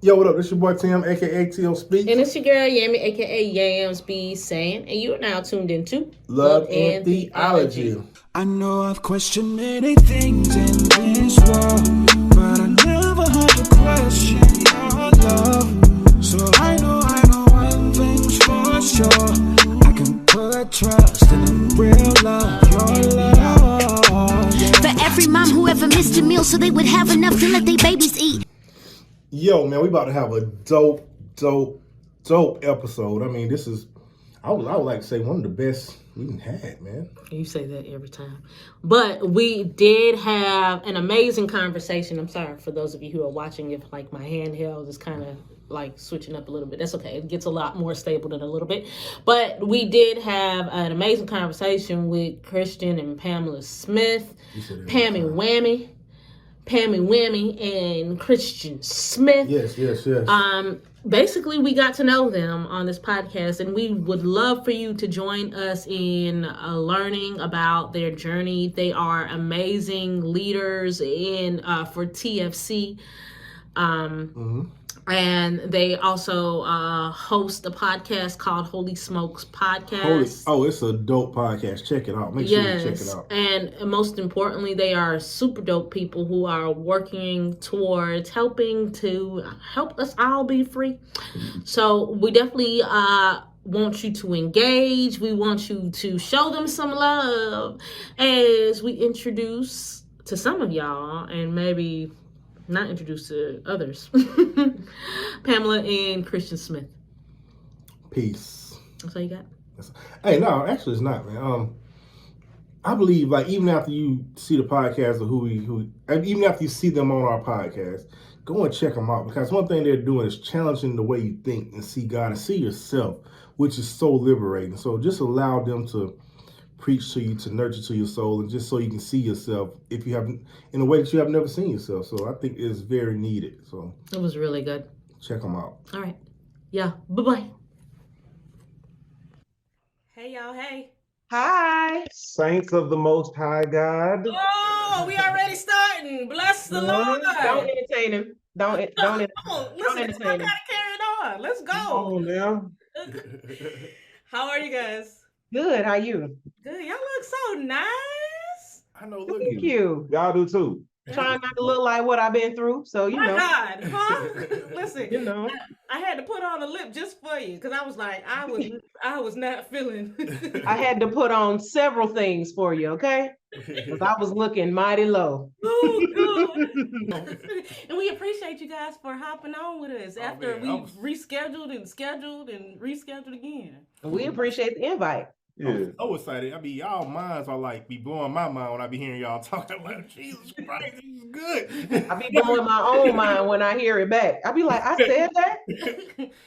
Yo, what up? This your boy Tim, aka T.O. Speaks. And it's your girl Yami, aka Yams B saying, and you are now tuned into Love and Theology. I know I've questioned many things in this world, but I never had to question your love. So I know one thing's for sure. I can put trust in a real love, your love. For every mom who ever missed a meal so they would have enough to let their babies eat. Yo, man, we about to have a dope episode. I mean, this is, I would like to say, one of the best we've had, man. You say that every time. But we did have an amazing conversation. I'm sorry for those of you who are watching if like my handheld is kind of like switching up a little bit. That's okay. It gets a lot more stable than a little bit. But we did have an amazing conversation with Kristian and Pamela Smith, Pammy and Kristian Smith. Yes. Basically, we got to know them on this podcast, and we would love for you to join us in learning about their journey. They are amazing leaders in for TFC. And they also host a podcast called Holy Smokes Podcast. It's a dope podcast. Check it out. Make sure you check it out. And most importantly, they are super dope people who are working towards helping to help us all be free. So we definitely want you to engage. We want you to show them some love as we introduce to some of y'all and maybe not introduced to others. Pamela and Kristian Smith. Peace. That's all you got? Hey, no, actually it's not, man. I believe, like, even after you see the podcast of even after you see them on our podcast, go and check them out, because one thing they're doing is challenging the way you think and see God and see yourself, which is so liberating. So just allow them to preach to you, to nurture to your soul, and just so you can see yourself if you haven't, in a way that you have never seen yourself. So I think it's very needed. So it was really good. Check them out. All right. Yeah. Bye-bye. Hey, y'all. Hey. Hi. Saints of the Most High God. Oh, we already starting. Bless the Lord. Don't entertain him. Don't entertain him. I gotta carry it on. Let's go. Oh, now. How are you guys? Good. How you? Good. Y'all look so nice. I know. Look, thank you. Y'all do too. Trying not to look like what I've been through. So you know. My God, huh? Listen, you know, I had to put on a lip just for you because I was like, I was not feeling. I had to put on several things for you, okay? Because I was looking mighty low. Oh, good. And we appreciate you guys for hopping on with us after we rescheduled and scheduled and rescheduled again. We appreciate the invite. Yeah. I'm so excited. I mean, y'all minds are like be blowing my mind when I be hearing y'all talk. I'm like, Jesus Christ, this is good. I be blowing my own mind when I hear it back. I be like, I said that?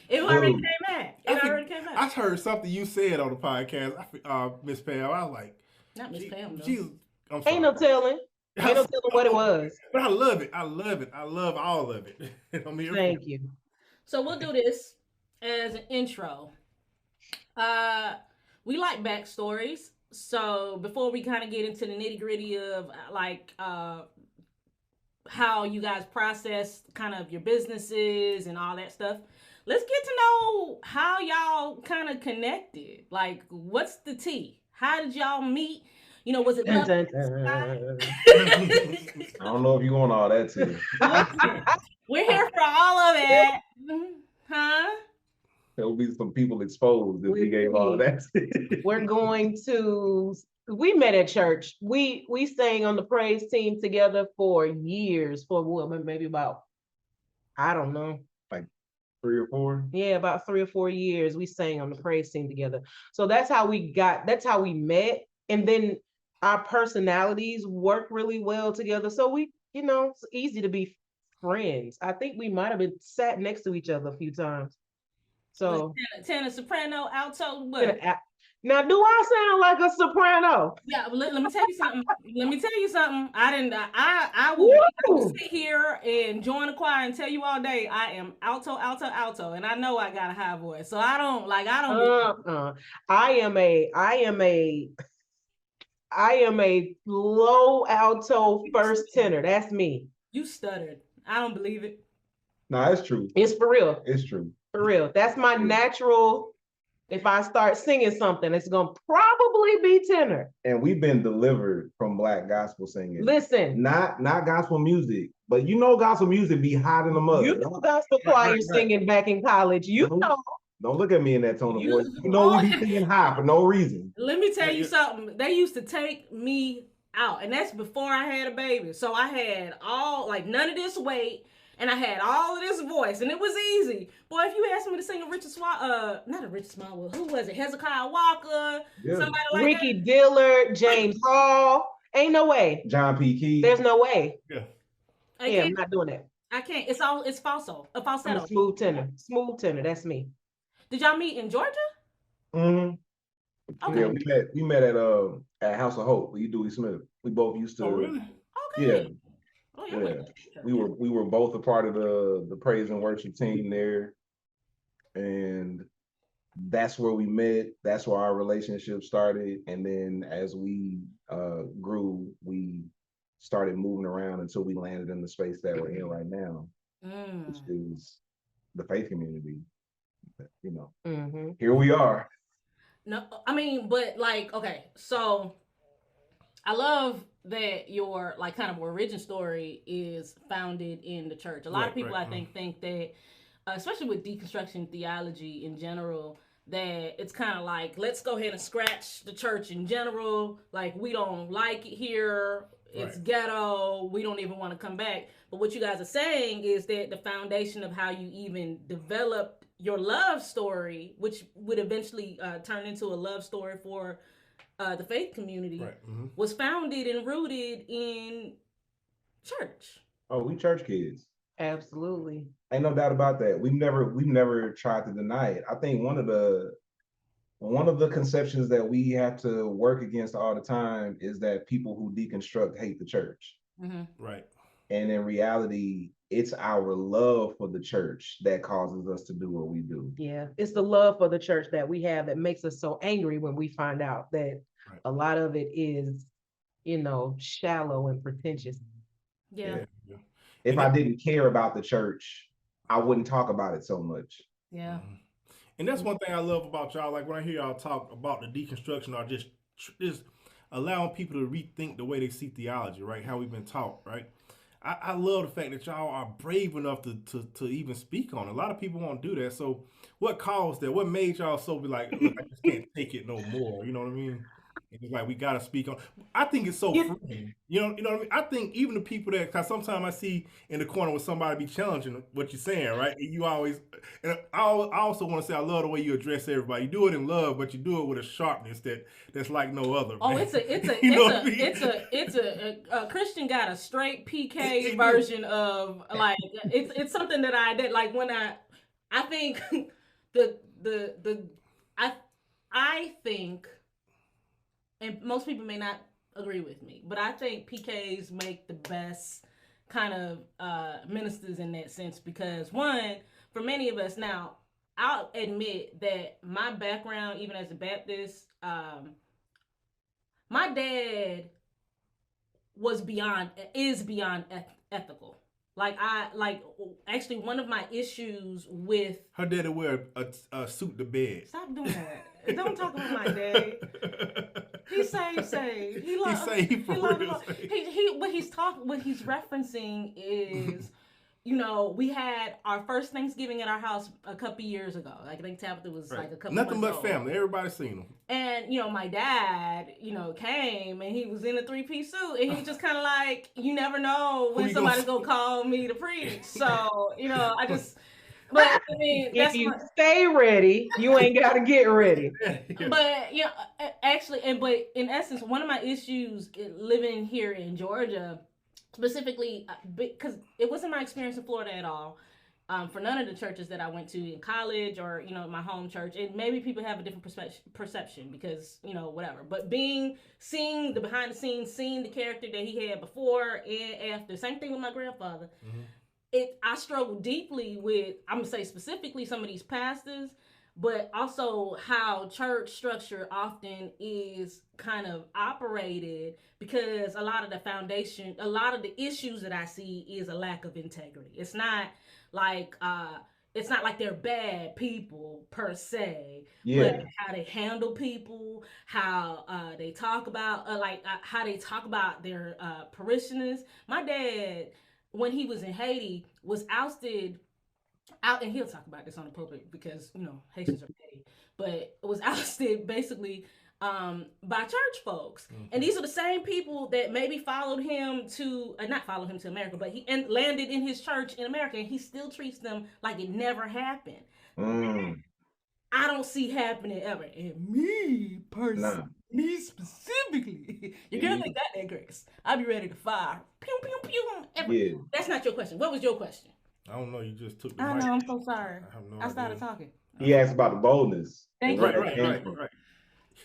It already came back. I heard something you said on the podcast, Miss Pam. I was like, not Miss Pam, though. Jesus, Ain't no telling. Ain't no telling what it was. But I love it. I love all of it. Thank you. So we'll do this as an intro. We like backstories. So before we kind of get into the nitty gritty of like how you guys process kind of your businesses and all that stuff, let's get to know how y'all kind of connected. Like, what's the tea? How did y'all meet? You know, was it I don't know if you want all that tea. We're here for all of it. Huh? There will be some people exposed if we gave all that. We're going to. We met at church. We sang on the praise team together for years. For what? Maybe about, I don't know, like 3 or 4. Yeah, about 3 or 4 years. We sang on the praise team together. So that's how we got. That's how we met, and then our personalities work really well together. So we, you know, it's easy to be friends. I think we might have been sat next to each other a few times. So tenor, soprano, alto, what? Now, do I sound like a soprano? Yeah, let me tell you something. I will sit here and join the choir and tell you all day I am alto, and I know I got a high voice. So I don't. I am a low alto first tenor. That's me. You stuttered. I don't believe it. Nah, it's true. It's for real. It's true. For real. That's my natural. If I start singing something, it's gonna probably be tenor. And we've been delivered from Black gospel singing. Listen, Not gospel music, but gospel music be hot in the mud. you know gospel choir singing back in college. You know. Don't look at me in that tone of You- voice. You know we be singing high for no reason. Let me tell you something. They used to take me out, and that's before I had a baby. So I had none of this weight, and I had all of this voice, and it was easy. Boy, if you asked me to sing not a Richard Smallwood, who was it? Hezekiah Walker, somebody like Ricky Dillard, James Hall. Ain't no way. John P. Key. There's no way. Yeah. Yeah, I'm not doing that. I can't. It's falsetto. A I'm falsetto. a smooth tenor. Smooth tenor. That's me. Did y'all meet in Georgia? Mm-hmm. Okay. Yeah, we met at House of Hope with Dewey Smith. We both used to. Oh, really? Okay. Yeah. Oh, Yeah. We were both a part of the praise and worship team there, and that's where we met. That's where our relationship started, and then as we grew, we started moving around until we landed in the space that we're in right now, which is the faith community. You know, here we are. No, I mean, but okay, so I love that your kind of origin story is founded in the church. A lot of people, I think that, especially with deconstruction theology in general, that it's kind of like, let's go ahead and scratch the church in general. Like, we don't like it here. It's ghetto. We don't even want to come back. But what you guys are saying is that the foundation of how you even developed your love story, which would eventually turn into a love story for the faith community, was founded and rooted in church. Oh, we church kids. Absolutely. Ain't no doubt about that. We've never tried to deny it. I think one of the conceptions that we have to work against all the time is that people who deconstruct hate the church. Right. And in reality, it's our love for the church that causes us to do what we do. Yeah, it's the love for the church that we have that makes us so angry when we find out that a lot of it is, shallow and pretentious. Yeah. If I didn't care about the church, I wouldn't talk about it so much. Yeah. And that's one thing I love about y'all. Like when I hear y'all talk about the deconstruction or just allowing people to rethink the way they see theology, right? How we've been taught, right? I love the fact that y'all are brave enough to even speak on it. A lot of people won't do that. So what caused that? What made y'all so be like, look, I just can't take it no more? You know what I mean? It's like, we got to speak on. I think it's so freeing. You know what I mean? I think even the people that, because sometimes I see in the corner with somebody be challenging what you're saying, right? And you always, and I also want to say, I love the way you address everybody. You do it in love, but you do it with a sharpness that's like no other. Oh, man. Kristian got a straight PK version of it's something that I did. Like when I think I think, and most people may not agree with me, but I think PKs make the best kind of ministers in that sense, because one, for many of us now, I'll admit that my background, even as a Baptist, my dad is beyond ethical. Actually one of my issues with her dad would wear a suit to bed. Stop doing that. Don't talk about my dad. He saved. He saved for real. What he's referencing is, we had our first Thanksgiving at our house a couple years ago. Like, I think Tabitha was like a couple Nothing months but old. family. Everybody's seen them. And, my dad, came and he was in a 3-piece suit, and he was just kind of like, you never know when somebody's going to call me to preach. So, I just... But I mean, if you stay ready, you ain't got to get ready. But actually, but in essence, one of my issues living here in Georgia, specifically, because it wasn't my experience in Florida at all, for none of the churches that I went to in college or my home church, and maybe people have a different perception because whatever. But seeing the behind the scenes, seeing the character that he had before and after, same thing with my grandfather. Mm-hmm. I struggle deeply with, I'm going to say specifically some of these pastors, but also how church structure often is kind of operated, because a lot of the foundation, a lot of the issues that I see is a lack of integrity. It's not like it's not like they're bad people per se, Yeah. but how they handle people, how they talk about how they talk about their parishioners. My dad, when he was in Haiti, was ousted out, and he'll talk about this on the pulpit because Haitians are petty, but was ousted basically by church folks. And these are the same people that maybe followed him to not followed him to America, but he landed in his church in America, and he still treats them like it never happened. I don't see happening ever. And me personally, me specifically, you can't make that Grace. I'd be ready to fire. Pew pew pew. Yeah. That's not your question. What was your question? I don't know. You just took the I mic. know. I'm so sorry. I have no I started idea. talking. He asked about the boldness. Thank and you. where that came from. Right.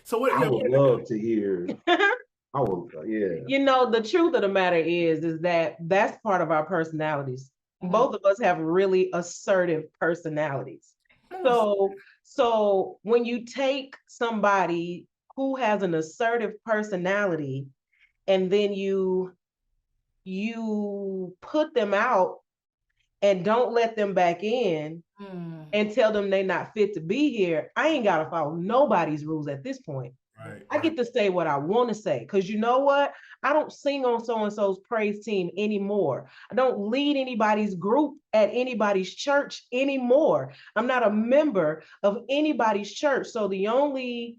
So what? I would love to hear. I would, yeah. The truth of the matter is that that's part of our personalities. Both of us have really assertive personalities. So when you take somebody who has an assertive personality and then you put them out and don't let them back in and tell them they're not fit to be here, I ain't got to follow nobody's rules at this point. Right. I get to say what I want to say, because you know what? I don't sing on so-and-so's praise team anymore. I don't lead anybody's group at anybody's church anymore. I'm not a member of anybody's church. So the only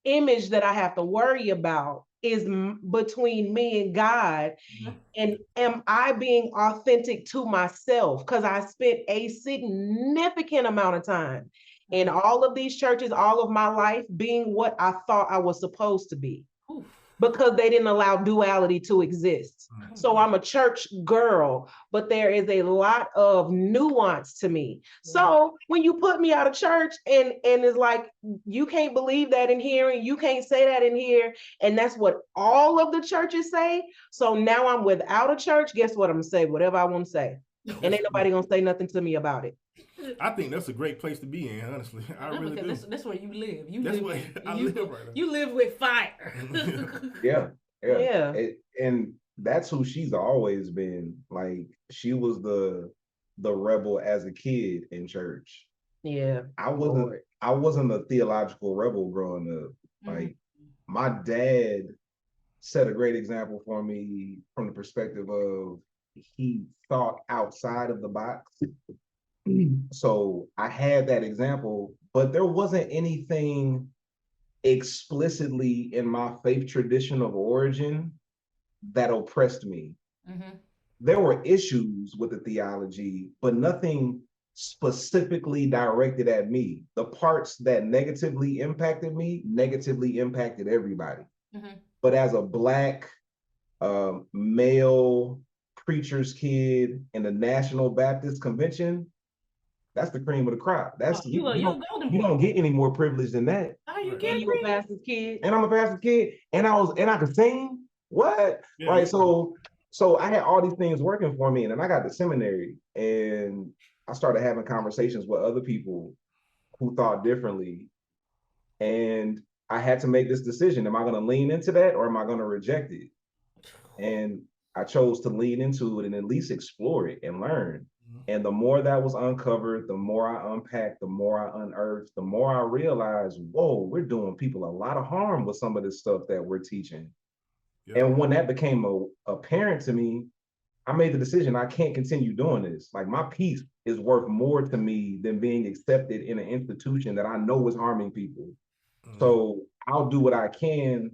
image that I have to worry about is between me and God. And am I being authentic to myself? Because I spent a significant amount of time in all of these churches, all of my life, being what I thought I was supposed to be, because they didn't allow duality to exist. So I'm a church girl, but there is a lot of nuance to me. So when you put me out of church and it's like, you can't believe that in here and you can't say that in here, and that's what all of the churches say. So now I'm without a church. Guess what? I'm gonna say whatever I want to say, and ain't nobody gonna say nothing to me about it. I think that's a great place to be in, honestly. I really do. That's where you live. I live right now. You live with fire. Yeah. And that's who she's always been. Like, she was the rebel as a kid in church. Yeah. I wasn't a theological rebel growing up. Like, my dad set a great example for me from the perspective of he thought outside of the box. So I had that example, but there wasn't anything explicitly in my faith tradition of origin that oppressed me. There were issues with the theology, but nothing specifically directed at me. The parts that negatively impacted me negatively impacted everybody. But as a Black male preacher's kid in the National Baptist Convention, that's the cream of the crop. That's you don't get any more privilege than that. Are you kidding? You a pastor's kid, and I'm a pastor's kid, and I could sing. What? Yeah. Right. So I had all these things working for me, and then I got to seminary, and I started having conversations with other people who thought differently, and I had to make this decision: am I going to lean into that, or am I going to reject it? And I chose to lean into it and at least explore it and learn. And the more that was uncovered, the more I unpacked, the more I unearthed, the more I realized, whoa, we're doing people a lot of harm with some of this stuff that we're teaching. Yep. And when that became apparent to me, I made the decision, I can't continue doing this. Like, my peace is worth more to me than being accepted in an institution that I know is harming people. So I'll do what I can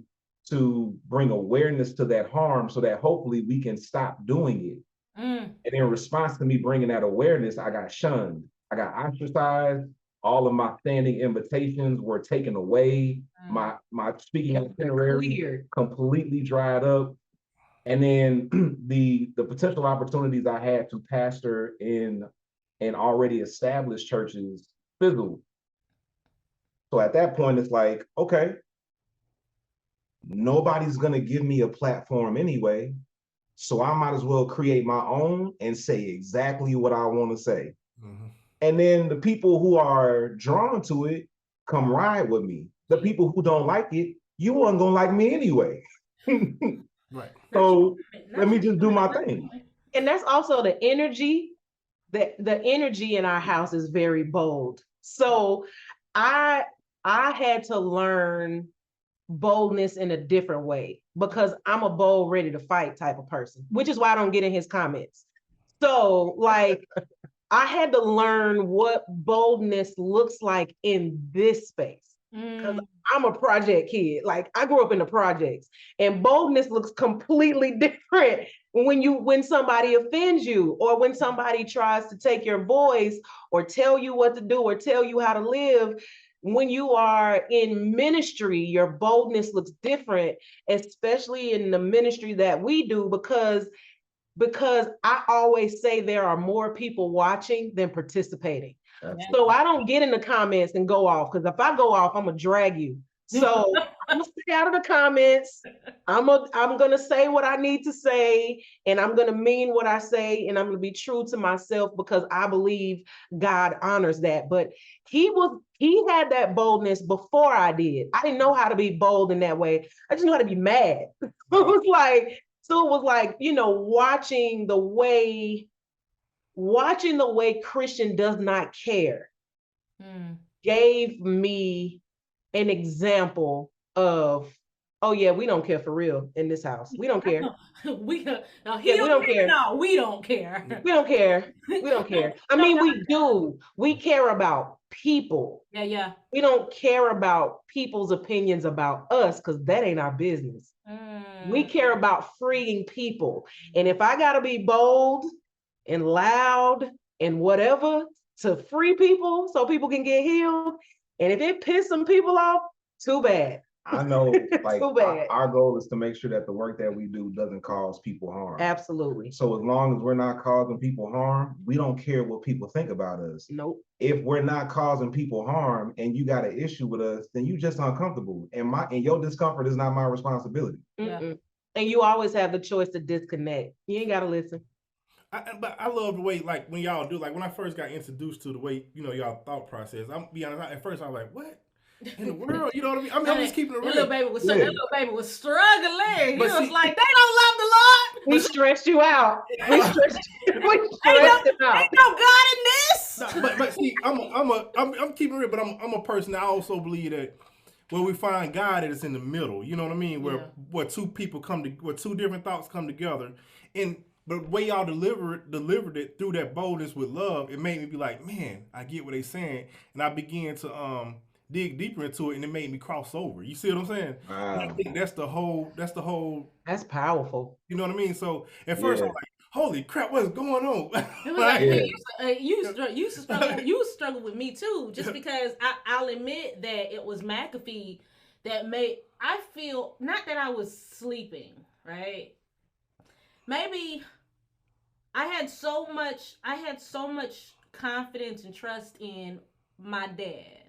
to bring awareness to that harm so that hopefully we can stop doing it. And in response to me bringing that awareness, I got shunned. I got ostracized. All of my standing invitations were taken away. My speaking itinerary completely dried up. And then the potential opportunities I had to pastor in already established churches fizzled. So at that point, it's like, okay, nobody's gonna give me a platform anyway. So I might as well create my own and say exactly what I want to say. And then the people who are drawn to it come ride with me. The people who don't like it, you weren't gonna like me anyway. Right. So let me just do my thing. And that's also the energy. The energy in our house is very bold. So I had to learn boldness in a different way because I'm a bold, ready to fight type of person, which is why I don't get in his comments. So like I had to learn what boldness looks like in this space. Because I'm a project kid. Like I grew up in the projects, and boldness looks completely different when somebody offends you, or when somebody tries to take your voice or tell you what to do or tell you how to live. When you are in ministry, your boldness looks different, especially in the ministry that we do, because I always say there are more people watching than participating. So I don't get in the comments and go off, because if I go off, I'm gonna drag you. So I'm gonna stay out of the comments. I'm gonna say what I need to say, and I'm gonna mean what I say, and I'm gonna be true to myself, because I believe God honors that. But he had that boldness before I did. I didn't know how to be bold in that way. I just knew how to be mad. It was like, watching the way Kristian does not care gave me an example of, oh yeah, we don't care for real in this house. We don't care. we don't care. No, we don't care. We don't care. We don't care. I mean, we do. We care about people. Yeah. We don't care about people's opinions about us, because that ain't our business. We care about freeing people. And if I gotta be bold and loud and whatever to free people so people can get healed, and if it pisses some people off, too bad. I know, like, Too bad. our goal is to make sure that the work that we do doesn't cause people harm. Absolutely. So as long as we're not causing people harm, we don't care what people think about us. Nope. If we're not causing people harm and you got an issue with us, then you just uncomfortable. And your discomfort is not my responsibility. Yeah. And you always have the choice to disconnect. You ain't gotta listen. But I love the way, like, when y'all do, like, when I first got introduced to the way, y'all thought process. I'm be honest, at first I was like, what in the world? You know what I mean? I'm just keeping it real. That little baby was struggling. He was like, they don't love the Lord. We stressed you out. We stressed him out. Ain't no God in this. No, but see, I'm keeping it real, but I'm a person that I also believe that where we find God, it's in the middle. You know what I mean? Where two people where two different thoughts come together, and but the way y'all delivered it through that boldness with love, it made me be like, man, I get what they're saying, and I began to dig deeper into it, and it made me cross over. You see what I'm saying? Wow. I think that's the whole. That's powerful. You know what I mean? So at first I'm like, holy crap, what's going on? It was like, you struggle with me too, just because I'll admit that it was McAfee that made, I feel, not that I was sleeping, right? Maybe I had so much confidence and trust in my dad.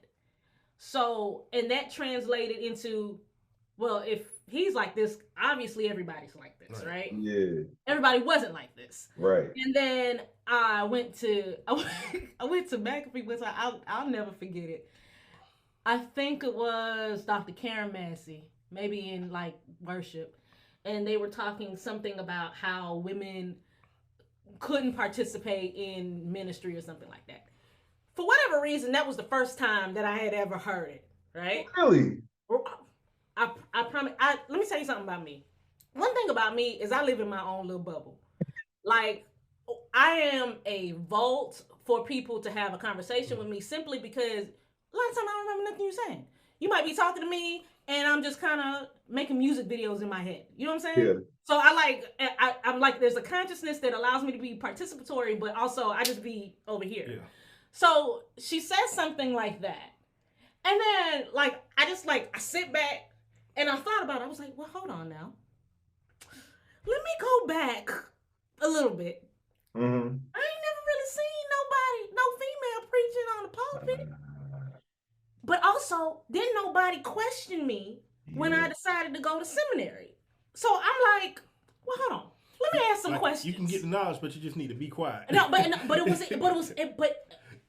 So, and that translated into, well, if he's like this, obviously everybody's like this, right? Yeah. Everybody wasn't like this. Right. And then I went to McAfee, which I'll never forget it. I think it was Dr. Karen Massey, maybe in like worship. And they were talking something about how women couldn't participate in ministry or something like that. For whatever reason, that was the first time that I had ever heard it, right? Really? I promise. Let me tell you something about me. One thing about me is I live in my own little bubble. Like, I am a vault for people to have a conversation with me, simply because a lot of times I don't remember nothing you're saying. You might be talking to me and I'm just kind of making music videos in my head. You know what I'm saying? Yeah. So I'm like, there's a consciousness that allows me to be participatory, but also I just be over here. Yeah. So she says something like that. And then I sit back and I thought about it. I was like, well, hold on now. Let me go back a little bit. Mm-hmm. I ain't never really seen no female preaching on the pulpit. But also, didn't nobody question me when I decided to go to seminary. So I'm like, well, hold on. Let me ask some questions. You can get the knowledge, but you just need to be quiet.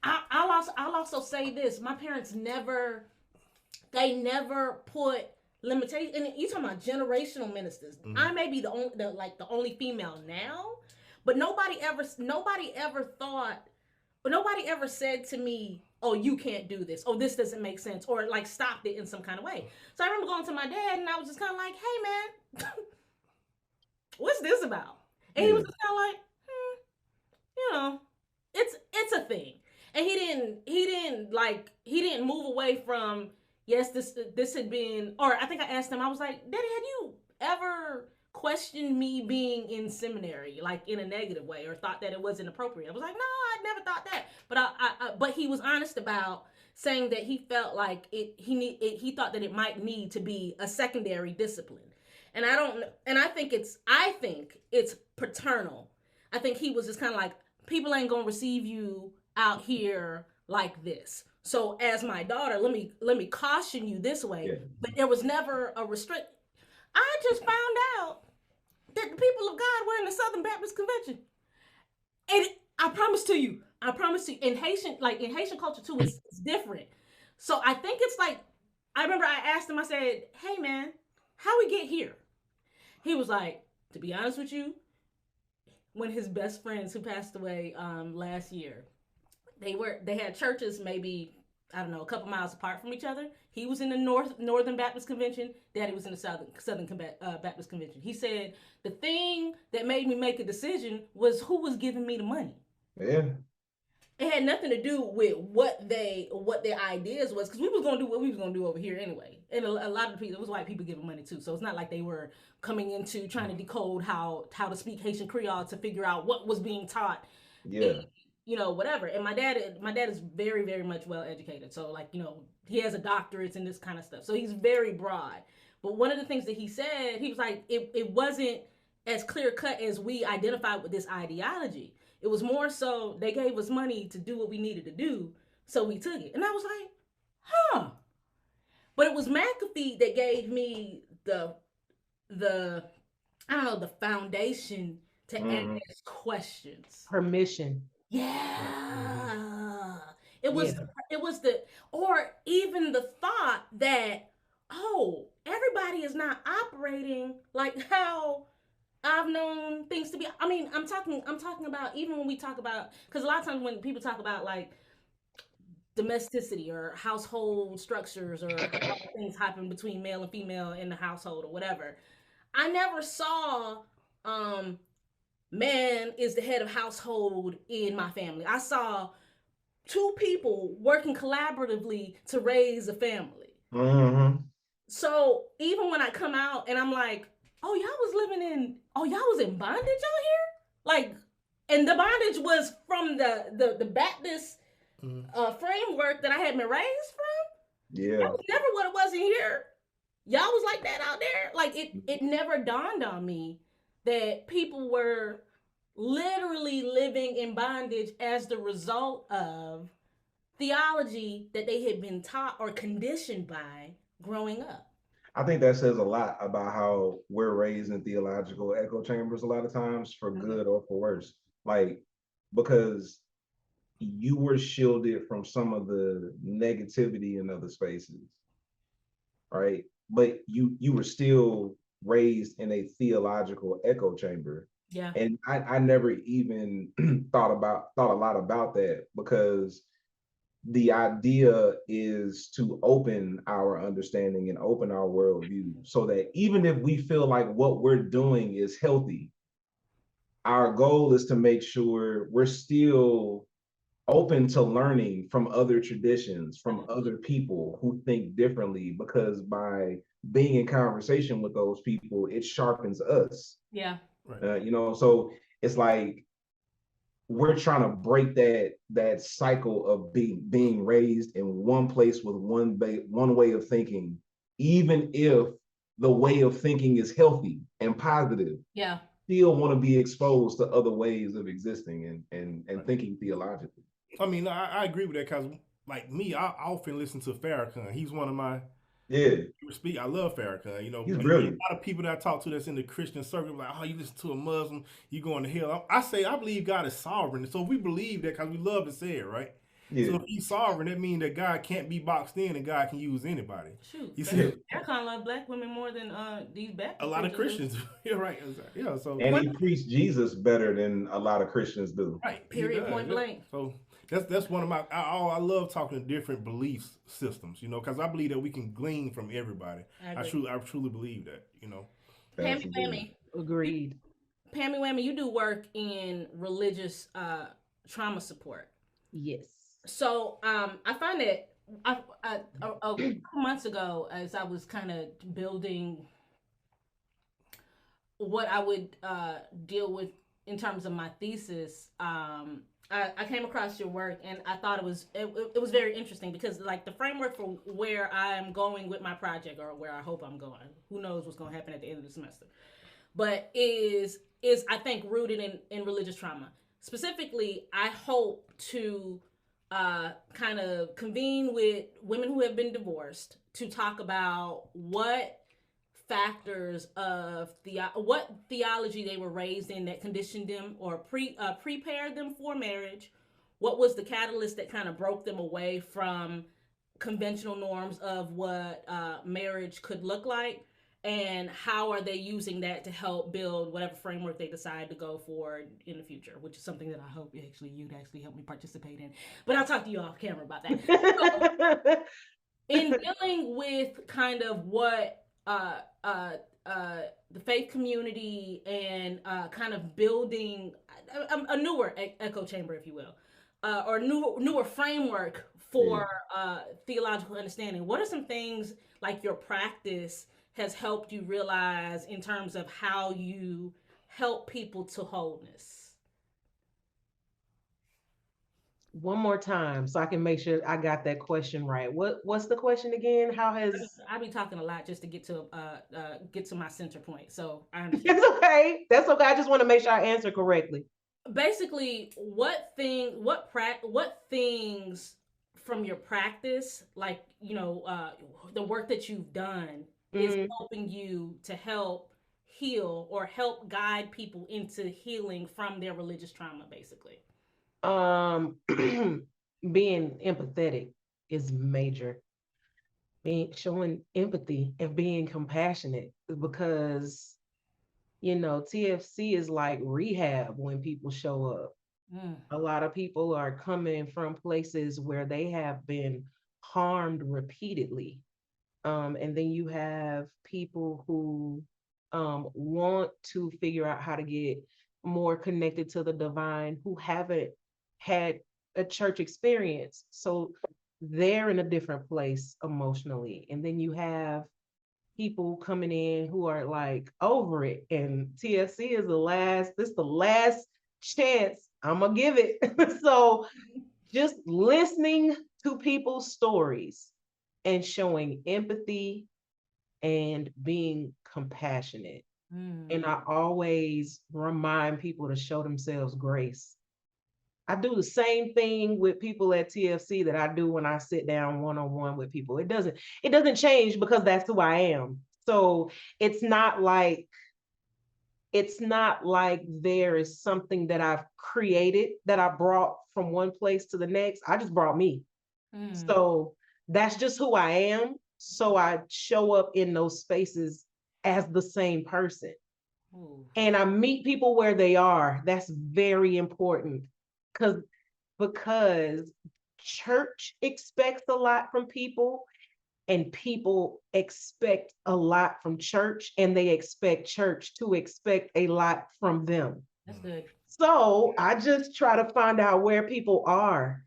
I'll also say this. My parents never put limitation. And you talking about generational ministers. I may be the only female now, but nobody ever thought, but nobody ever said to me, "Oh, you can't do this. Oh, this doesn't make sense," or like stopped it in some kind of way. So I remember going to my dad, and I was just kind of like, "Hey, man, what's this about?" And he was just kind of like, you know, it's a thing. And he didn't move away from, yes, this had been, or I think I asked him, I was like, Daddy, had you ever questioned me being in seminary, like in a negative way, or thought that it wasn't appropriate? I was like, no, I never thought that. But but he was honest about saying that he felt like he thought that it might need to be a secondary discipline. And I think it's paternal. I think he was just kind of like, people ain't gonna receive you out here like this. So as my daughter, let me caution you this way. Yeah. But there was never a restrict. I just found out that the people of God were in the Southern Baptist Convention, and I promise you, in Haitian culture too, it's different. So I think it's like, I remember I asked him, I said, "Hey man, how we get here?" He was like, "To be honest with you, when his best friends who passed away last year, they had churches maybe, I don't know, a couple miles apart from each other. He was in the Northern Baptist Convention. Daddy was in the Southern Baptist Convention. He said the thing that made me make a decision was who was giving me the money. Yeah. It had nothing to do with what their ideas was, because we was gonna do what we was gonna do over here anyway. And a lot of people, it was white people giving money too. So it's not like they were coming into trying to decode how to speak Haitian Creole to figure out what was being taught. Yeah. And, whatever. And my dad is very, very much well educated. So like, he has a doctorate and this kind of stuff. So he's very broad. But one of the things that he said, he was like, it wasn't as clear cut as we identified with this ideology. It was more so they gave us money to do what we needed to do, so we took it. And I was like, huh. But it was McAfee that gave me the foundation to ask questions. Permission. Yeah. It was or even the thought that, oh, everybody is not operating like how I've known things to be. I mean, I'm talking about, even when we talk about, because a lot of times when people talk about like domesticity or household structures or how things happen between male and female in the household or whatever, I never saw man is the head of household in my family. I saw two people working collaboratively to raise a family. Mm-hmm. So even when I come out and I'm like, oh, y'all was in bondage out here? Like, and the bondage was from the Baptist framework that I had been raised from? Yeah. That was never what it was in here. Y'all was like that out there? Like, it never dawned on me that people were literally living in bondage as the result of theology that they had been taught or conditioned by growing up. I think that says a lot about how we're raised in theological echo chambers a lot of times, for good or for worse. Like, because you were shielded from some of the negativity in other spaces, right? But you were still raised in a theological echo chamber. Yeah. And I never even thought a lot about that, because the idea is to open our understanding and open our worldview, so that even if we feel like what we're doing is healthy, our goal is to make sure we're still open to learning from other traditions, from other people who think differently, because by being in conversation with those people, it sharpens us. Yeah. Right. So it's like, we're trying to break that cycle of being raised in one place with one way of thinking, even if the way of thinking is healthy and positive. Yeah. Still want to be exposed to other ways of existing and thinking theologically. I mean, I agree with that, because like me, I often listen to Farrakhan. He's one of my I love Farrakhan. He's brilliant. A lot of people that I talk to that's in the Christian circle, like, oh, you listen to a Muslim, you going to hell. I believe God is sovereign. So we believe that because we love to say it, right? So if he's sovereign, that means that God can't be boxed in and God can use anybody. Shoot, You see, Farrakhan love black women more than these Baptist a lot of preachers do. Christians. You're right. Yeah. So And he preached Jesus better than a lot of Christians do. right. Period. Point blank. So that's one of my. I love talking to different belief systems. You know, because I believe that we can glean from everybody. I truly believe that. You know. Pammy Whammy. Agreed. Pammy Whammy, you do work in religious trauma support. Yes. So I find that a couple months ago, as I was kind of building what I would deal with in terms of my thesis, I came across your work and I thought it was very interesting because like the framework for where I'm going with my project or where I hope I'm going, who knows what's going to happen at the end of the semester, but is I think rooted in religious trauma. Specifically, I hope to kind of convene with women who have been divorced to talk about what factors of what theology they were raised in that conditioned them or prepared them for marriage. What was the catalyst that kind of broke them away from conventional norms of what marriage could look like, and how are they using that to help build whatever framework they decide to go for in the future, which is something that I hope you'd actually help me participate in. But I'll talk to you off camera about that. So, in dealing with kind of what the faith community and kind of building a newer echo chamber, if you will, or newer framework for theological understanding, what are some things like your practice has helped you realize in terms of how you help people to wholeness? One more time so I can make sure I got that question right. What's the question again? How has I be talking a lot just to get to my center point. So I understand. It's okay. That's okay. I just want to make sure I answer correctly. Basically, what things from your practice, like the work that you've done, is helping you to help heal or help guide people into healing from their religious trauma, basically? Being empathetic is major. Showing empathy and being compassionate, because TFC is like rehab when people show up. A lot of people are coming from places where they have been harmed repeatedly. And then you have people who want to figure out how to get more connected to the divine, who haven't had a church experience. So they're in a different place emotionally. And then you have people coming in who are like over it. And TFC is the last chance I'm gonna give it. So just listening to people's stories and showing empathy and being compassionate. And I always remind people to show themselves grace. I do the same thing with people at TFC that I do when I sit down one-on-one with people. It doesn't change because that's who I am. So it's not like there is something that I've created that I brought from one place to the next. I just brought me. So that's just who I am. So I show up in those spaces as the same person. And I meet people where they are. That's very important because church expects a lot from people, and people expect a lot from church, and they expect church to expect a lot from them. That's good. So I just try to find out where people are.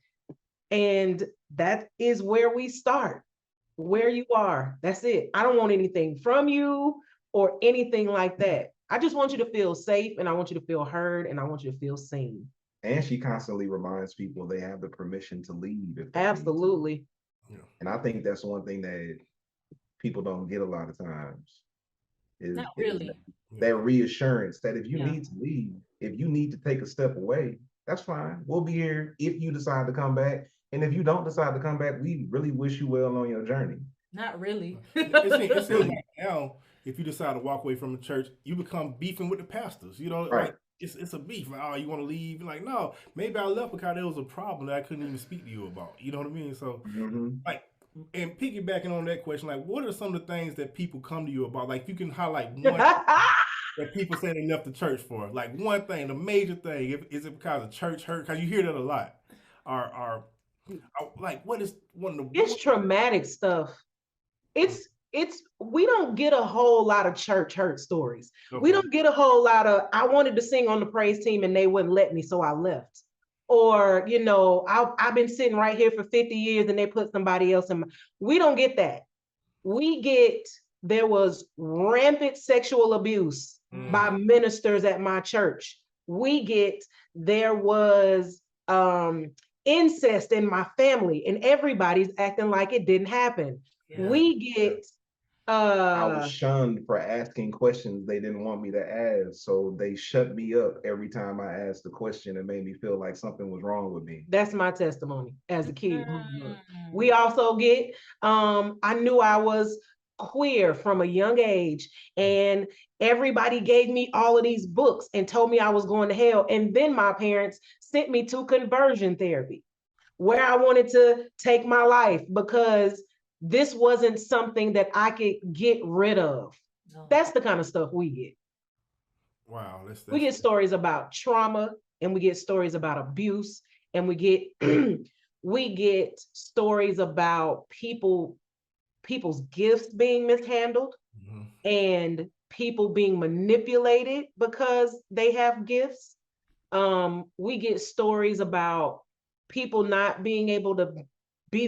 And that is where we start, where you are. That's it. I don't want anything from you or anything like that. I just want you to feel safe, and I want you to feel heard, and I want you to feel seen. And she constantly reminds people they have the permission to leave. Absolutely. And I think that's one thing that people don't get a lot of times. Not really. That reassurance that if you need to leave, if you need to take a step away, that's fine. We'll be here if you decide to come back. And if you don't decide to come back, we really wish you well on your journey. Not really. It seems like now, if you decide to walk away from the church, you become beefing with the pastors. Right. it's a beef. Like, oh, you want to leave? Like, no, maybe I left because there was a problem that I couldn't even speak to you about. You know what I mean? So, like, and piggybacking on that question, like, what are some of the things that people come to you about? Like, you can highlight one that people say they left the church for. Like, one thing, the major thing. Is it because of church hurt? Because you hear that a lot. Or like, what is one of the? It's traumatic stuff. It's we don't get a whole lot of church hurt stories. Okay. We don't get a whole lot of I wanted to sing on the praise team and they wouldn't let me, so I left. Or, you know, I've been sitting right here for 50 years and they put somebody else in my, we don't get that. We get there was rampant sexual abuse by ministers at my church. We get there was incest in my family and everybody's acting like it didn't happen. Yeah. We get I was shunned for asking questions they didn't want me to ask, so they shut me up every time I asked a question and made me feel like something was wrong with me. That's my testimony as a kid. We also get I knew I was queer from a young age, and everybody gave me all of these books and told me I was going to hell, and then my parents sent me to conversion therapy where I wanted to take my life because this wasn't something that I could get rid of. No. That's the kind of stuff we get. Wow. We get stories about trauma, and we get stories about abuse, and we get we get stories about people's gifts being mishandled and people being manipulated because they have gifts. We get stories about people not being able to be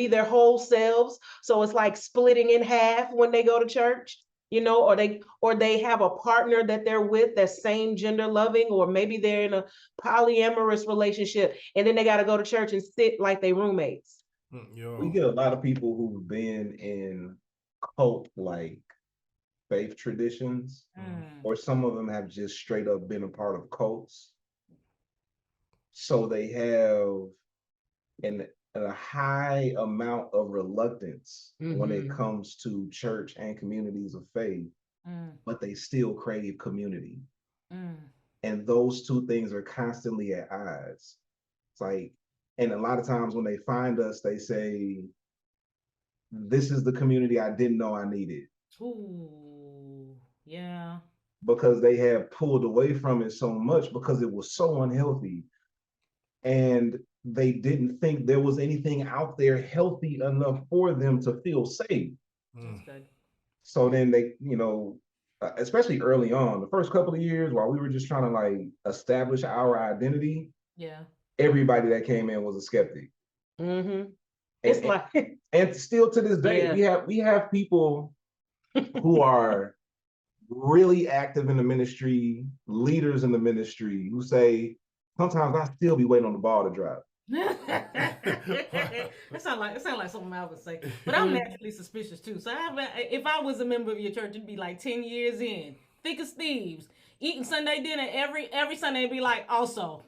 their whole selves. So it's like splitting in half when they go to church, you know, or they have a partner that they're with that's same gender loving, or maybe they're in a polyamorous relationship and then they got to go to church and sit like they roommates. We get a lot of people who've been in cult like faith traditions, or some of them have just straight up been a part of cults. So they have a high amount of reluctance when it comes to church and communities of faith, but they still crave community. And those two things are constantly at odds. It's like, and a lot of times when they find us, they say, this is the community I didn't know I needed. Ooh, yeah. Because they have pulled away from it so much because it was so unhealthy. And they didn't think there was anything out there healthy enough for them to feel safe. That's good. So then they, you know, especially early on, the first couple of years while we were just trying to like establish our identity, everybody that came in was a skeptic. It's like, and still to this day, we have people who are really active in the ministry, leaders in the ministry, who say, sometimes I still be waiting on the ball to drop. It sounds like something I would say, but I'm naturally suspicious too. So if I was a member of your church, it'd be like 10 years in, thick as thieves, eating Sunday dinner every Sunday, and be like, also,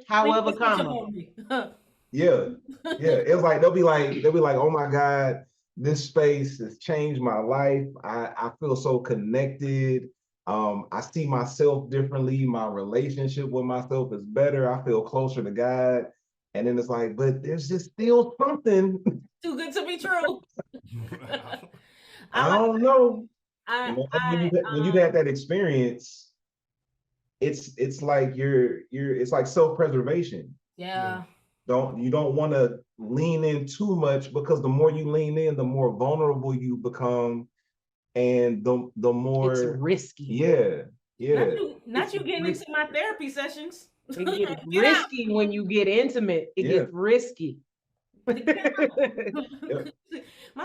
however, comma, it's like they'll be like, oh my God, this space has changed my life. I feel so connected. I see myself differently. My relationship with myself is better. I feel closer to God. And then it's like, but there's just still something too good to be true. I don't know. When you've had that experience, it's like it's like self-preservation. Yeah. You don't want to lean in too much, because the more you lean in, the more vulnerable you become. And the more it's risky. Not you getting into my therapy sessions. It gets risky when you get intimate. It gets risky. My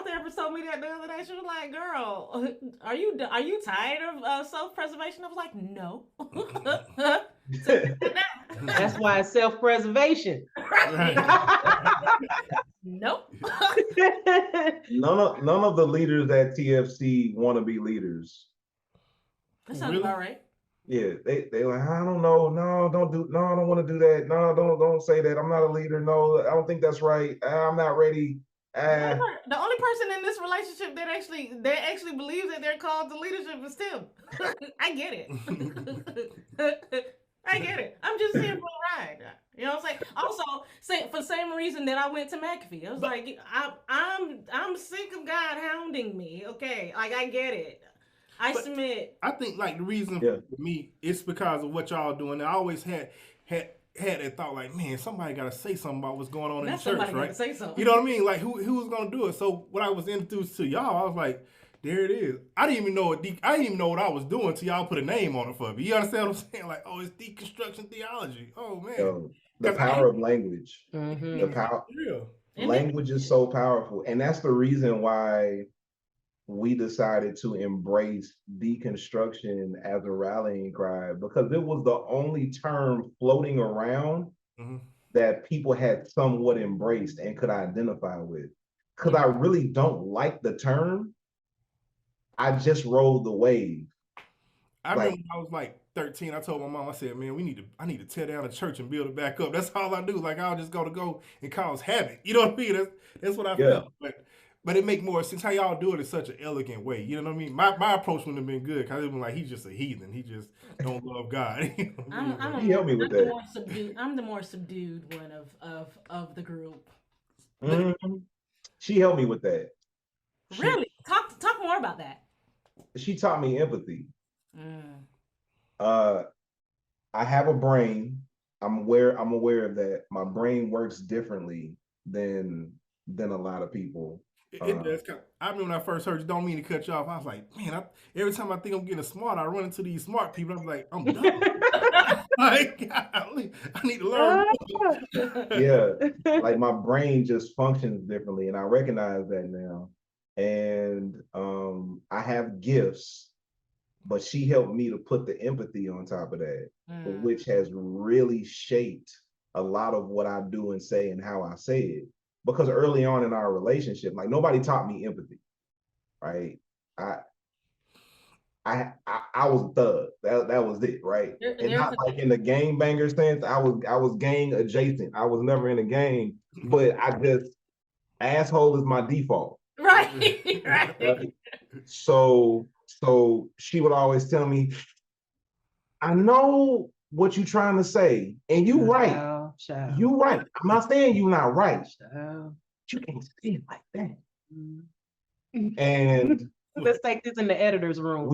therapist told me that the other day. She was like, "Girl, are you tired of self-preservation?" I was like, "No." That's why it's self-preservation. Nope. None of the leaders at TFC want to be leaders. That sounds about right. Yeah, they like, I don't know. No, I don't want to do that. No, don't say that. I'm not a leader. No, I don't think that's right. I'm not ready. The only person in this relationship that actually believes that they're called to leadership is Tim. I get it. reason that I went to McAfee. I was like, I'm sick of God hounding me. Okay, like I get it. I submit. I think like the reason Yeah. for me, it's because of what y'all doing. I always had that thought like, man, somebody got to say something about what's going on in the church, right? Say something. You know what I mean? Like who was gonna do it? So when I was introduced to y'all, I was like, there it is. I didn't even know what I was doing till y'all put a name on it for me. You understand what I'm saying? Like, oh, it's deconstruction theology. Oh man, Yo, the power of language. Mhm. The power. real. Language is so powerful, and that's the reason why we decided to embrace deconstruction as a rallying cry, because it was the only term floating around Mhm. that people had somewhat embraced and could identify with. Because I really don't like the term. I just rode the wave. I remember when I was like 13, I told my mom, I said, man, I need to tear down the church and build it back up. That's all I do. Like I'll just go and cause havoc. You know what I mean? That's what I felt. But it make more sense how y'all do it in such an elegant way. You know what I mean? My approach wouldn't have been good because it was like he's just a heathen. He just don't love God. You know what I mean? He helped me with that. I'm the more subdued one of the group. Mhm. She helped me with that. Really? Talk more about that. She taught me empathy. Mm. I have a brain. I'm aware of that. My brain works differently than a lot of people. It does. I remember when I first heard you, don't mean to cut you off. I was like, man, every time I think I'm getting smart, I run into these smart people. I'm like, I'm dumb. Like, golly, I need to learn more. Yeah, like my brain just functions differently, and I recognize that now. And I have gifts, but she helped me to put the empathy on top of that, which has really shaped a lot of what I do and say and how I say it. Because early on in our relationship, like nobody taught me empathy, right? I was a thug. That was it, right? And not like in the gang banger sense. I was gang adjacent. I was never in a gang, but I just asshole is my default. Right. Right? So she would always tell me, I know what you're trying to say, and you right. You right. I'm not saying you're not right. You can't say it like that. And let's take this in the editor's room.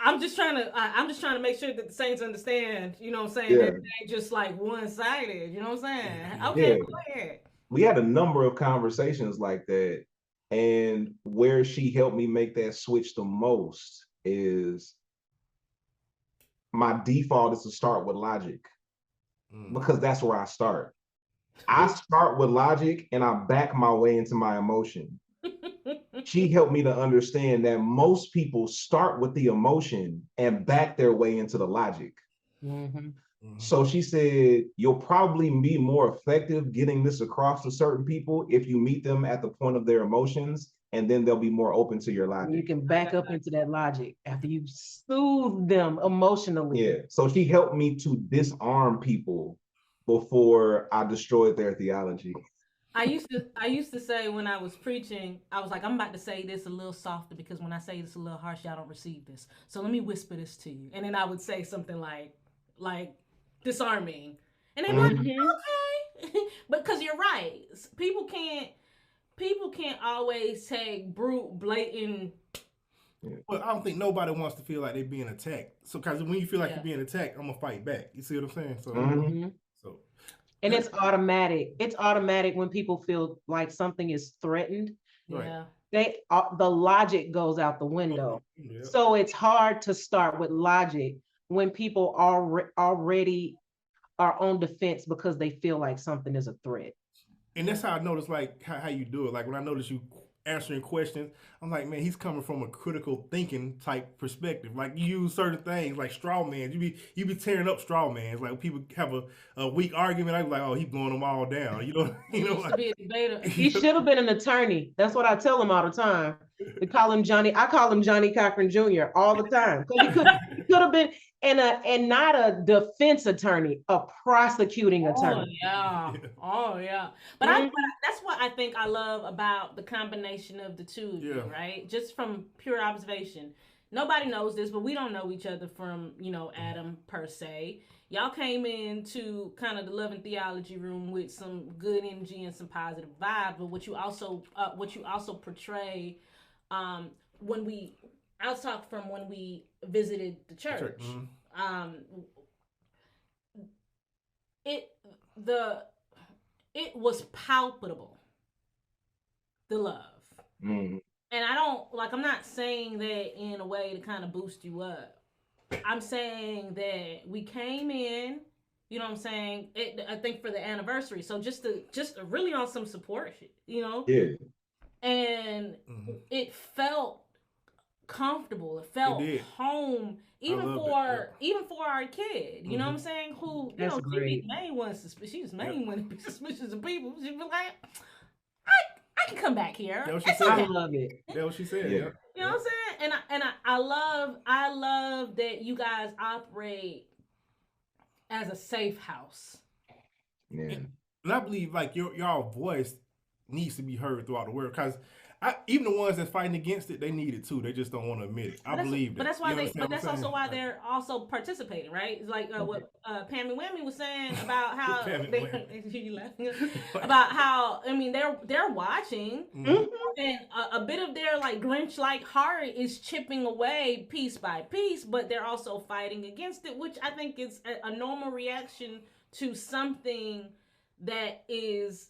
I'm just trying to make sure that the saints understand, you know what I'm saying? Yeah. That it ain't just like one-sided, you know what I'm saying? Okay, go ahead. We had a number of conversations like that. And where she helped me make that switch the most is my default is to start with logic, because that's where I start. I start with logic and I back my way into my emotion. She helped me to understand that most people start with the emotion and back their way into the logic. So she said, you'll probably be more effective getting this across to certain people if you meet them at the point of their emotions, and then they'll be more open to your logic. You can back up into that logic after you soothe them emotionally. Yeah. So she helped me to disarm people before I destroyed their theology. I used to say when I was preaching, I was like, I'm about to say this a little softer because when I say this a little harsh, y'all don't receive this. So let me whisper this to you. And then I would say something like disarming. And they'd be like, okay. But because you're right. People can't always take brute, blatant. Well, I don't think nobody wants to feel like they're being attacked. So, because when you feel like you're being attacked, I'm gonna fight back. You see what I'm saying? So, And it's automatic. It's automatic when people feel like something is threatened. Yeah. The logic goes out the window. Yeah. So it's hard to start with logic when people already are on defense because they feel like something is a threat. And that's how I notice, like, how you do it. Like, when I notice you answering questions, I'm like, man, he's coming from a critical thinking type perspective. Like, you use certain things, like straw mans. You be tearing up straw mans. Like, when people have a weak argument, I be like, oh, he's blowing them all down. You know, Used to be a debater. He should have been an attorney. That's what I tell him all the time. I call him Johnny Cochran Jr. all the time. Because he could have been and not a defense attorney, a prosecuting attorney. Oh yeah. But that's what I think I love about the combination of the two of you, right? Just from pure observation. nobody knows this, but we don't know each other from, Adam per se. Y'all came into kind of the Love and Theology room with some good energy and some positive vibe, but what you also portray, I'll talk from when we visited the church. It was palpable, the love. And I'm not saying that in a way to kind of boost you up. I'm saying that we came in, you know what I'm saying? I think for the anniversary. So just really on some support shit, Yeah. And it felt comfortable. It felt home, even for our kid. You know what I'm saying? Who That's great. She main one suspicious of people. She be like, I can come back here. That's what she said. I love it. That's what she said. Yeah. Yeah. You know what I'm saying? And I love that you guys operate as a safe house. Yeah. And I believe like y'all voice needs to be heard throughout the world, because even the ones that's fighting against it, they need it too. They just don't want to admit it. I believe that. But that's why You understand what that's I'm also saying? why they're also participating, right? It's like what Pamela and Kristian was saying about how you laughing about how they're watching, and a bit of their like Grinch-like heart is chipping away piece by piece, but they're also fighting against it, which I think is a normal reaction to something that is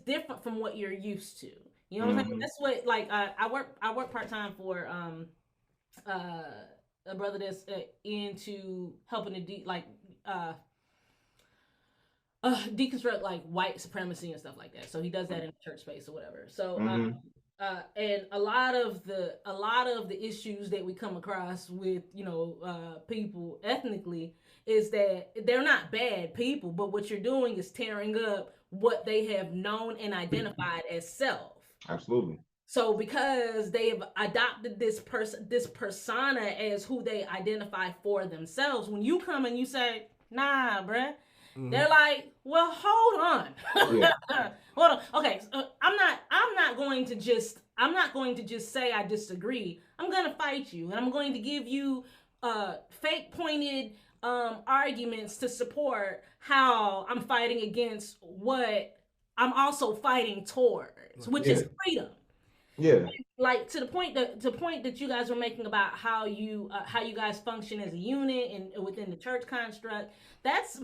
different from what you're used to. You know what I'm saying? That's what I work part-time for a brother that's into helping to deconstruct like white supremacy and stuff like that. So he does that in the church space or whatever. So and a lot of the issues that we come across with people ethnically is that they're not bad people, but what you're doing is tearing up what they have known and identified as self. Absolutely. So because they've adopted this persona as who they identify for themselves, when you come and you say, "Nah, bruh," they're like, "Well, hold on, hold on." Okay, so I'm not going to just say I disagree. I'm gonna fight you, and I'm going to give you fake pointed arguments to support how I'm fighting against what I'm also fighting towards, which is freedom. Yeah. Like to the point that you guys were making about how you guys function as a unit and within the church construct. That's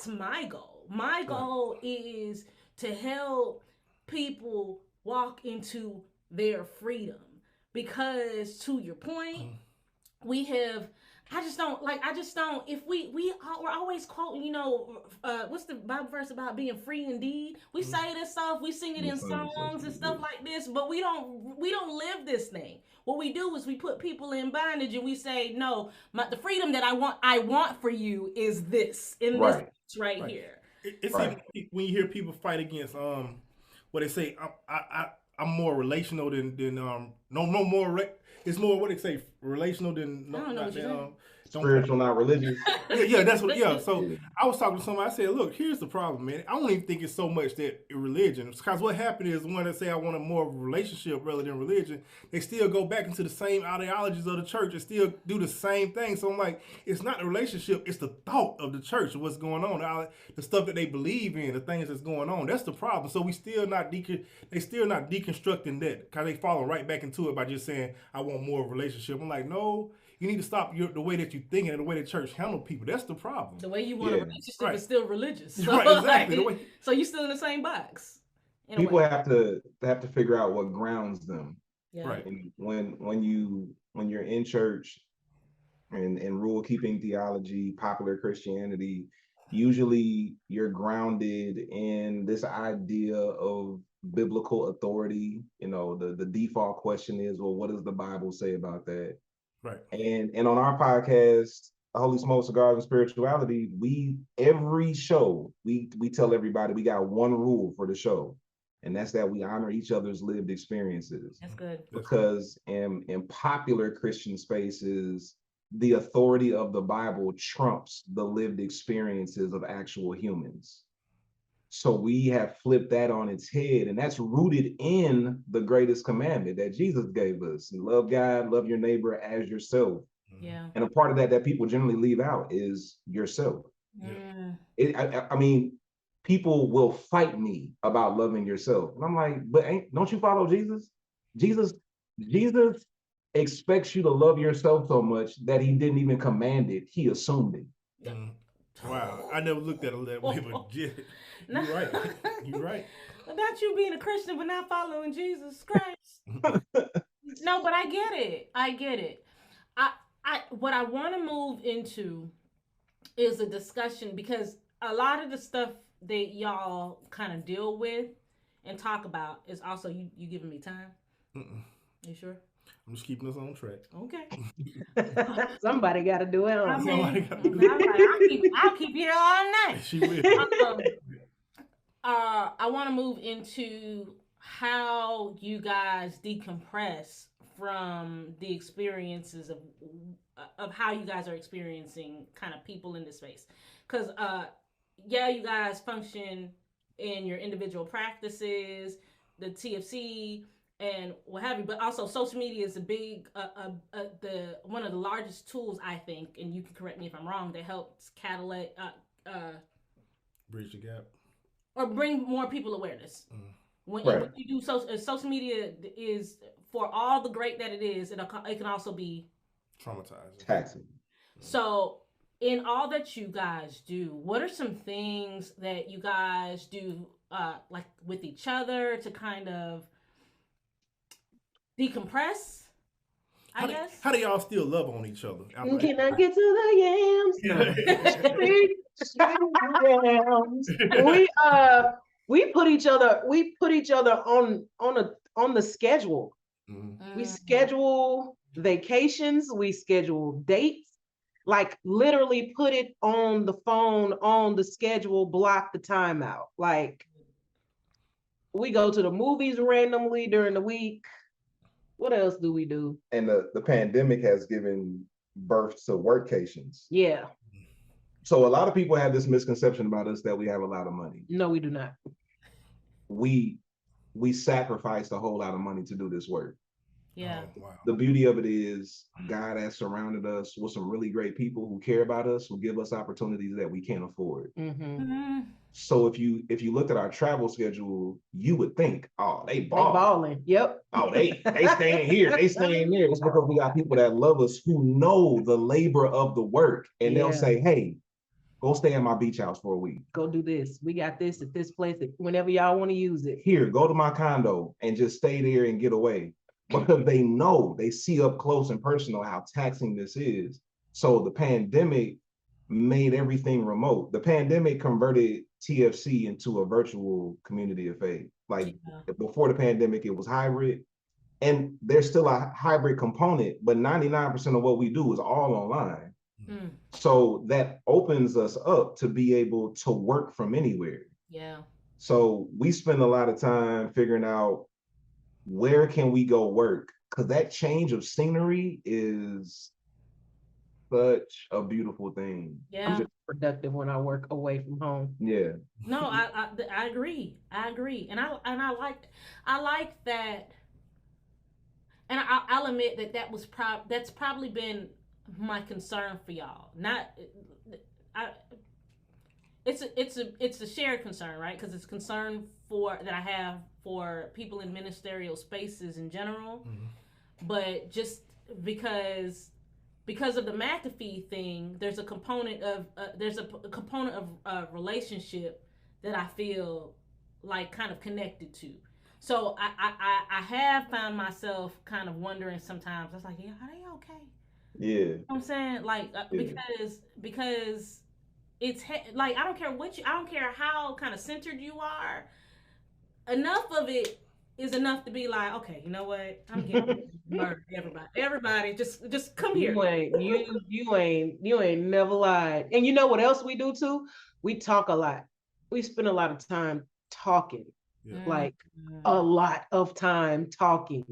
my goal. My goal is to help people walk into their freedom, because to your point, if we're always quoting, what's the Bible verse about being free indeed? We say this stuff, we sing it in songs and stuff like this, but we don't live this thing. What we do is we put people in bondage and we say, no, the freedom that I want for you is this, in this right here. It's even when you hear people fight against what they say, I'm more relational than it's more what they say, relational than spiritual, not religious. Yeah, that's what. Yeah, so I was talking to somebody. I said, "Look, here's the problem, man. I don't even think it's so much that religion. Because what happened is, when they say I want a more relationship rather than religion, they still go back into the same ideologies of the church and still do the same thing. So I'm like, it's not the relationship; it's the thought of the church, what's going on, the stuff that they believe in, the things that's going on. That's the problem. So they still not deconstructing that, because they fall right back into it by just saying I want more of a relationship. I'm like, no. You need to stop the way that you think and the way the church handle people. That's the problem. The way you want a relationship is still religious. So, right, exactly. So you're still in the same box. People have to figure out what grounds them. Yeah. Right. And when you're in church and rule keeping theology, popular Christianity, usually you're grounded in this idea of biblical authority. The default question is, well, what does the Bible say about that? Right. And on our podcast, Holy Smoke, Cigars and Spirituality, every show we tell everybody we got one rule for the show, and that's that we honor each other's lived experiences. That's good. Because in popular Christian spaces, the authority of the Bible trumps the lived experiences of actual humans. So we have flipped that on its head, and that's rooted in the greatest commandment that Jesus gave us: love God, love your neighbor as yourself. Yeah. And a part of that that people generally leave out is yourself. Mm. I mean, people will fight me about loving yourself, and I'm like, but don't you follow Jesus? Jesus expects you to love yourself so much that he didn't even command it; he assumed it. Mm. Wow, I never looked at it that way, but you're right. You're right. About you being a Christian but not following Jesus Christ. No, but I get it. I get it. What I want to move into is a discussion, because a lot of the stuff that y'all kind of deal with and talk about is also you giving me time. Mm-mm. You sure? I'm just keeping us on track. Okay. Somebody got to do it. I Huh? mean, I'll keep you all night. She will. I want to move into how you guys decompress from the experiences of how you guys are experiencing kind of people in this space, because yeah, you guys function in your individual practices, the TFC and what have you, but also social media is a big the one of the largest tools, I think, and you can correct me if I'm wrong, that helps catalyze Bridge the gap. or bring more people awareness. When you do social media is, for all the great that it is, it can also be Traumatizing. Taxing. So in all that you guys do, what are some things that you guys do like with each other to kind of decompress, I guess? How do y'all still love on each other? Can I get to the yams? We put each other on the schedule. Mm-hmm. We schedule vacations, we schedule dates, like literally put it on the phone, on the schedule, block the time out. Like, we go to the movies randomly during the week. What else do we do? And the pandemic has given birth to workations. Yeah. So a lot of people have this misconception about us that we have a lot of money. No, we do not. We sacrificed a whole lot of money to do this work. Yeah. Oh, wow. The beauty of it is God has surrounded us with some really great people who care about us, who give us opportunities that we can't afford. Mm-hmm. So if you looked at our travel schedule, you would think, oh, they balling. Yep. Oh, they staying here, they staying there. It's because we got people that love us who know the labor of the work, and they'll say, hey, go stay at my beach house for a week. Go do this. We got this at this place whenever y'all want to use it. Here, go to my condo and just stay there and get away. Because they know, they see up close and personal how taxing this is. So the pandemic made everything remote. The pandemic converted TFC into a virtual community of faith. Like before the pandemic, it was hybrid. And there's still a hybrid component, but 99% of what we do is all online. Mm. So that opens us up to be able to work from anywhere. Yeah. So we spend a lot of time figuring out, where can we go work? Because that change of scenery is such a beautiful thing. Yeah. I'm just productive when I work away from home. Yeah. No, I agree. I agree, and I like that, and I'll admit that that's probably been my concern for y'all. It's a shared concern, right? Because it's concern that I have for people in ministerial spaces in general, but just because of the McAfee thing, there's a component of relationship that I feel like kind of connected to. So I have found myself kind of wondering sometimes. I was like, yeah, are they okay? Yeah. You know what I'm saying, like because it's like I don't care how kind of centered you are. Enough of it is enough to be like, okay, you know what? I'm getting murdered. Everybody, just come here. You ain't never lied. And you know what else we do too? We talk a lot. We spend a lot of time talking, like a lot of time talking.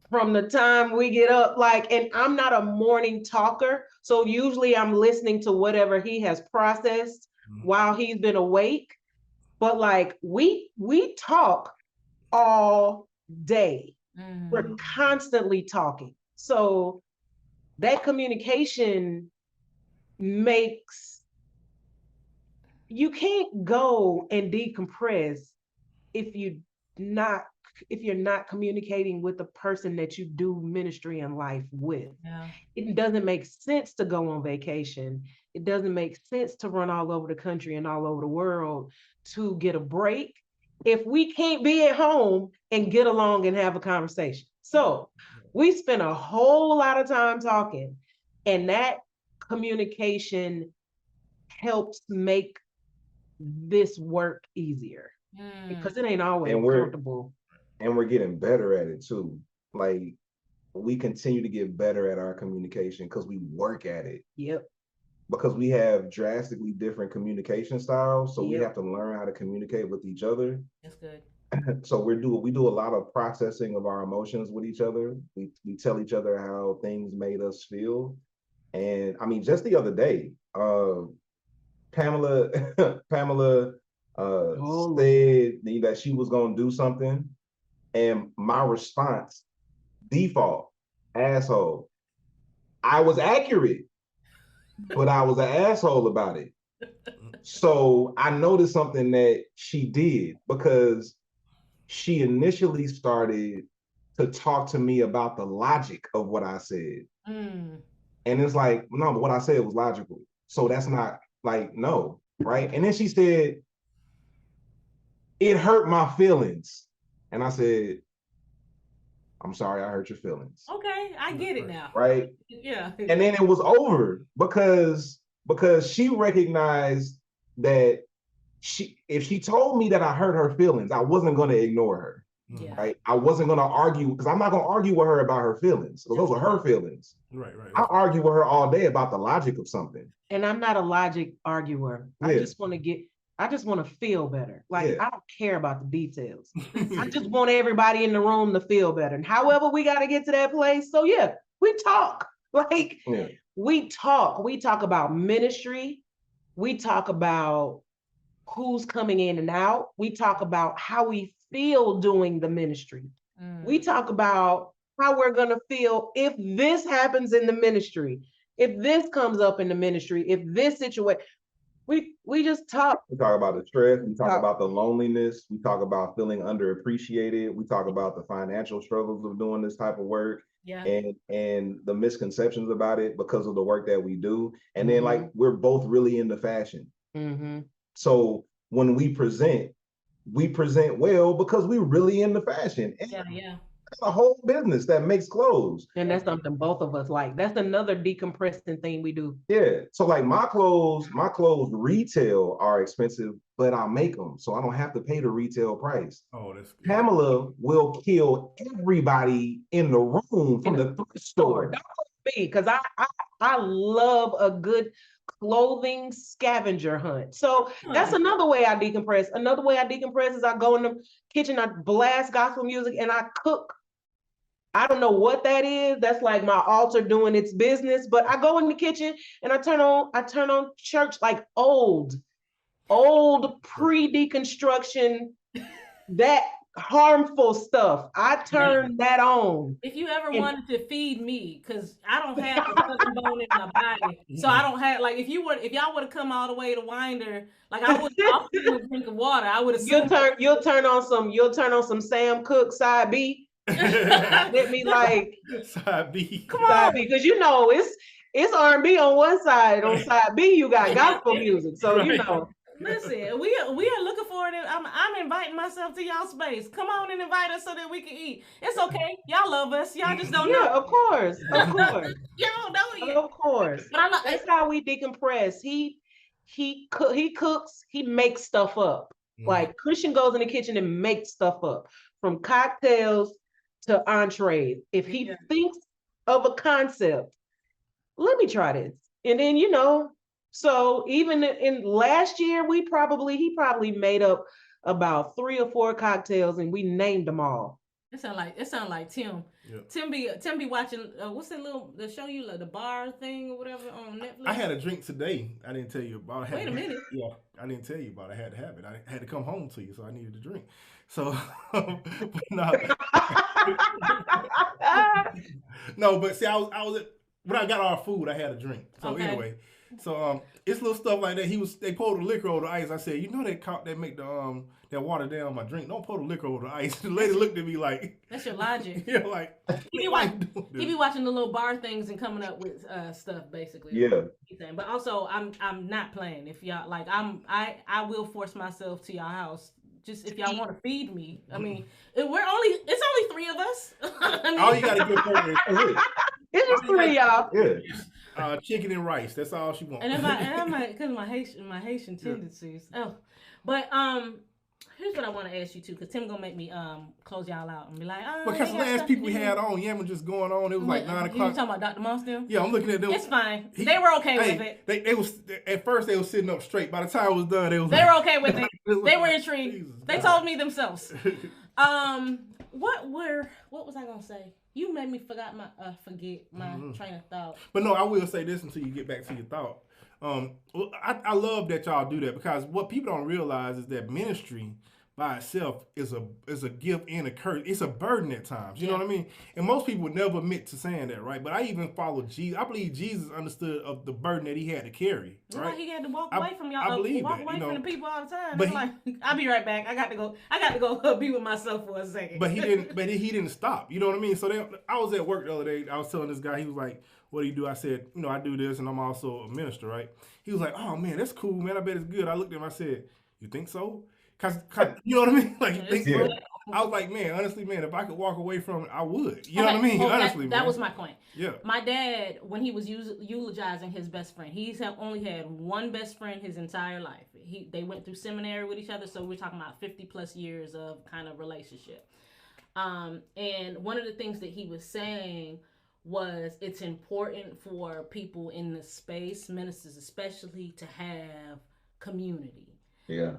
From the time we get up, and I'm not a morning talker, so usually I'm listening to whatever he has processed while he's been awake. But like we talk all day. We're constantly talking. So that communication makes, you can't go and decompress if you're not communicating with the person that you do ministry and life with. Yeah. It doesn't make sense to go on vacation. It doesn't make sense to run all over the country and all over the world to get a break if we can't be at home and get along and have a conversation. So we spend a whole lot of time talking, and that communication helps make this work easier because it ain't always comfortable. And we're getting better at it too. Like, we continue to get better at our communication because we work at it. Yep. Because we have drastically different communication styles, so we Yep. have to learn how to communicate with each other. That's good. So we do a lot of processing of our emotions with each other. We tell each other how things made us feel. And I mean, just the other day, Pamela said that she was going to do something, and my response, default, asshole. I was accurate, but I was an asshole about it. So I noticed something that she did, because she initially started to talk to me about the logic of what I said. And it's like, no, but what I said was logical. So that's not, like, no, right? And then she said, it hurt my feelings. And I said, I'm sorry I hurt your feelings. Okay, I get it now. Right? Yeah. And then it was over because she recognized that if she told me that I hurt her feelings, I wasn't going to ignore her. Yeah. Right? I wasn't going to argue, because I'm not going to argue with her about her feelings. So those are her feelings. Right. I argue with her all day about the logic of something. And I'm not a logic arguer. Yeah. I just want to feel better. Like, I don't care about the details. I just want everybody in the room to feel better. And however we got to get to that place. So yeah, we talk. Like, we talk about ministry. We talk about who's coming in and out. We talk about how we feel doing the ministry. We talk about how we're going to feel if this happens in the ministry, if this comes up in the ministry, if this situation. We just talk. We talk about the stress. We talk about the loneliness. We talk about feeling underappreciated. We talk about the financial struggles of doing this type of work. Yeah. And the misconceptions about it because of the work that we do. And then, like, we're both really into fashion. So when we present well because we really into fashion. And that's a whole business that makes clothes. And that's something both of us like. That's another decompressing thing we do. Yeah. So like my clothes retail are expensive, but I make them, so I don't have to pay the retail price. Oh, that's good. Pamela will kill everybody in the room from the thrift store. Don't me, because I love a good clothing scavenger hunt. So that's another way I decompress. Another way I decompress is I go in the kitchen, I blast gospel music, and I cook. I don't know what that is. That's like my altar doing its business. But I go in the kitchen and I turn on church, like old pre-deconstruction, that harmful stuff. I turn that on. If you ever wanted to feed me, because I don't have a southern bone in my body, so I don't have, like, if y'all would have come all the way to Winder, like, I would offer you a drink of water. I would have. You'll turn on some Sam Cooke side B. Let me like side B. Come on, because you know it's R&B on one side. On side B, you got gospel music. So you know. Listen, we are looking forward to. I'm inviting myself to y'all space. Come on and invite us so that we can eat. It's okay. Y'all love us. Y'all just don't know. Yeah, of course. Y'all know it. Of course. But that's how we decompress. He cooks. He makes stuff up. Like Kristian goes in the kitchen and makes stuff up, from cocktails to entrees. If he thinks of a concept, let me try this, and then So even in last year, he probably made up about 3 or 4 cocktails, and we named them all. It sound like Tim. Yeah. Tim be watching what's that the show you like the bar thing or whatever on Netflix. I had a drink today. I didn't tell you about it. Wait a minute. Yeah, I didn't tell you about it. I had to have it. I had to come home to you, so I needed a drink. So, but no, no, but see, I was when I got our food, I had a drink. So Okay. anyway, so it's little stuff like that. They poured the liquor over the ice. I said, you know they make the that water down my drink. Don't pour the liquor over the ice. The lady looked at me like, That's your logic. yeah, like He be watching the little bar things and coming up with stuff basically. Yeah. But also I'm not playing. If y'all like I will force myself to y'all house. Just if y'all want to feed me. I mean, it's only 3 of us. I mean, all you gotta get for is It's just 3 y'all. Yeah. Chicken and rice. That's all she wants. and I might because my Haitian tendencies. Oh, but here's what I want to ask you too, because Tim gonna make me close y'all out and be like, because the last people we had on, yeah, was just going on. It was like 9 You o'clock. talking about Dr. Monster? Yeah, I'm looking at them. It's fine. They were okay with it. They was at first they were sitting up straight. By the time it was done, they were okay with it. They were intrigued. Jesus They God. told me themselves. What was I gonna say? You made me forget my train of thought. But no, I will say this until you get back to your thought. I love that y'all do that, because what people don't realize is that ministry by itself is a gift and a curse. It's a burden at times. You know what I mean? And most people would never admit to saying that, right? But I even follow Jesus. I believe Jesus understood of the burden that he had to carry. Right? He had to walk away from y'all. I believe walk that, away from the people all the time. But It's like, I'll be right back. I got to go be with myself for a second. But he didn't. But he didn't stop. You know what I mean? So I was at work the other day. I was telling this guy. He was like, "What do you do?" I said, I do this, and I'm also a minister, right? He was like, "Oh man, that's cool, man. I bet it's good." I looked at him. I said, "You think so?" Cause you know what I mean? Like, you think so? I was like, man, honestly, man, if I could walk away from it, I would. You know what I mean? Honestly, that man. was my point. Yeah. My dad, when he was eulogizing his best friend, he's only had one best friend his entire life. They went through seminary with each other, so we're talking about 50 plus years of kind of relationship. And one of the things that he was saying was it's important for people in the space, ministers especially, to have community. Yeah.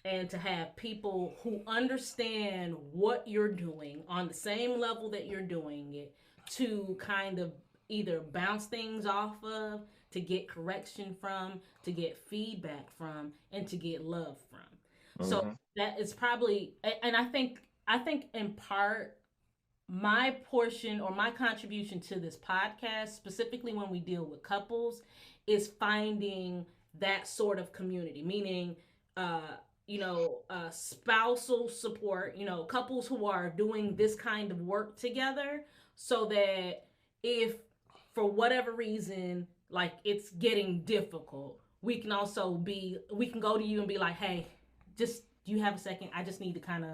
And to have people who understand what you're doing on the same level that you're doing it, to kind of either bounce things off of, to get correction from, to get feedback from, and to get love from. So that is probably, and I think in part, my portion or my contribution to this podcast, specifically when we deal with couples, is finding that sort of community, meaning, spousal support, couples who are doing this kind of work together, so that if for whatever reason, like it's getting difficult, we can go to you and be like, hey, just, do you have a second? I just need to kind of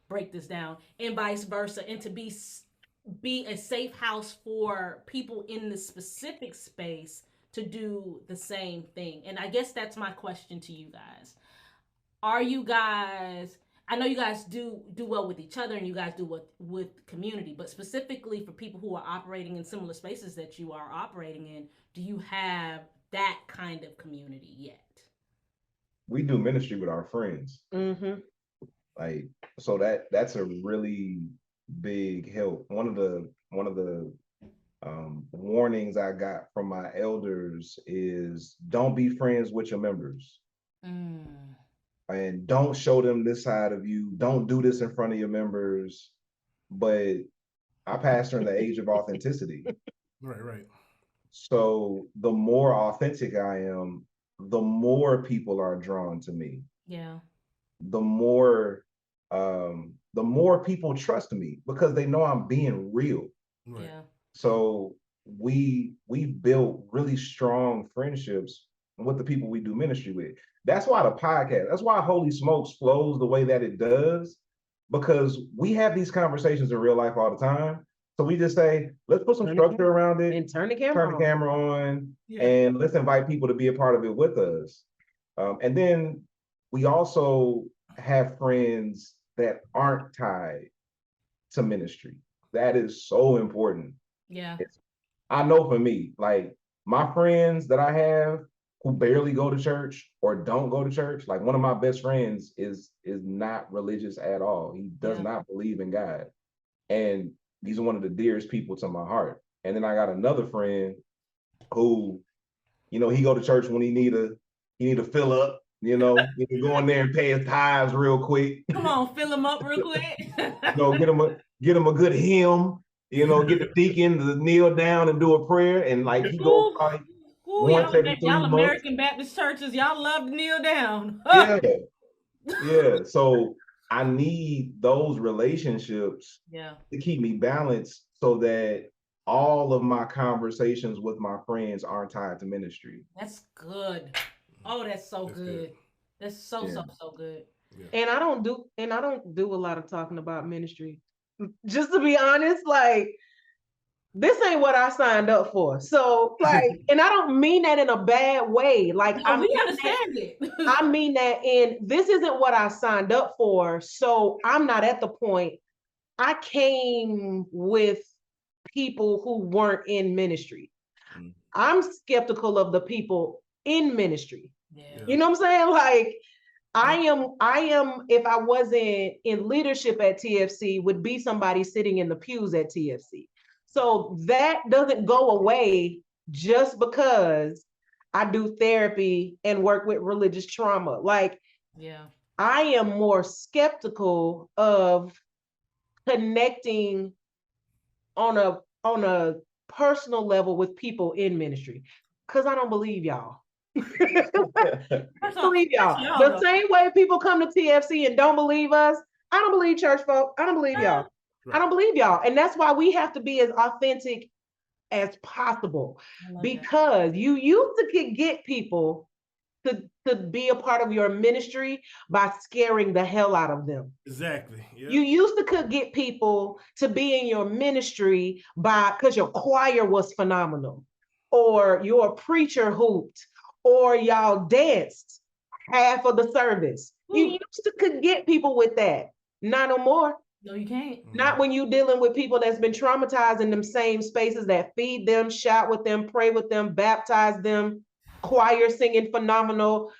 break this down, and vice versa, and to be a safe house for people in the specific space to do the same thing. And I guess that's my question to you guys. Are you guys, I know you guys do well with each other, and you guys do with community, but specifically for people who are operating in similar spaces that you are operating in, do you have that kind of community yet? We do ministry with our friends. Mm-hmm. Like, so that's a really big help. One of the warnings I got from my elders is, don't be friends with your members. And don't show them this side of you. Don't do this in front of your members. But I pastor in the age of authenticity. Right. So the more authentic I am, the more people are drawn to me. Yeah. The more people trust me, because they know I'm being real. Right. Yeah. So we built really strong friendships with the people we do ministry with. That's why the podcast, that's why Holy Smokes flows the way that it does, because we have these conversations in real life all the time. So we just say, let's put some structure around it, And turn the camera on, and let's invite people to be a part of it with us. And then we also have friends that aren't tied to ministry. That is so important. Yeah. I know for me, like my friends that I have who barely go to church or don't go to church, like one of my best friends is not religious at all. He does not believe in God. And these are one of the dearest people to my heart. And then I got another friend who, you know, he go to church when he need to fill up, you know, he can go in there and pay his tithes real quick. Come on, fill them up real quick. You know, get him a good hymn, you know, get the deacon to kneel down and do a prayer. And like he goes probably once every 3 months. American Baptist churches, y'all love to kneel down. Yeah. Yeah. So I need those relationships to keep me balanced so that all of my conversations with my friends aren't tied to ministry. That's good. Oh, that's so good. That's so good. Yeah. And I don't do a lot of talking about ministry. Just to be honest, like this ain't what I signed up for. So like, and I don't mean that in a bad way. Like no, we understand it. I mean that in this isn't what I signed up for. So I'm not at the point. I came with people who weren't in ministry. I'm skeptical of the people in ministry. Yeah. You know what I'm saying? Like I am, if I wasn't in leadership at TFC, would be somebody sitting in the pews at TFC. So that doesn't go away just because I do therapy and work with religious trauma. Like, I am more skeptical of connecting on a personal level with people in ministry because I don't believe y'all. I don't believe y'all. The same way people come to TFC and don't believe us, I don't believe church folk. I don't believe y'all. I don't believe y'all. And that's why we have to be as authentic as possible because you used to get people to be a part of your ministry by scaring the hell out of them. Exactly. Yep. You used to get people to be in your ministry because your choir was phenomenal, or your preacher hooped, or y'all danced half of the service. You used to could get people with that. Not no more. No, you can't. Not when you're dealing with people that's been traumatized in them same spaces that feed them, shout with them, pray with them, baptize them, choir singing phenomenal,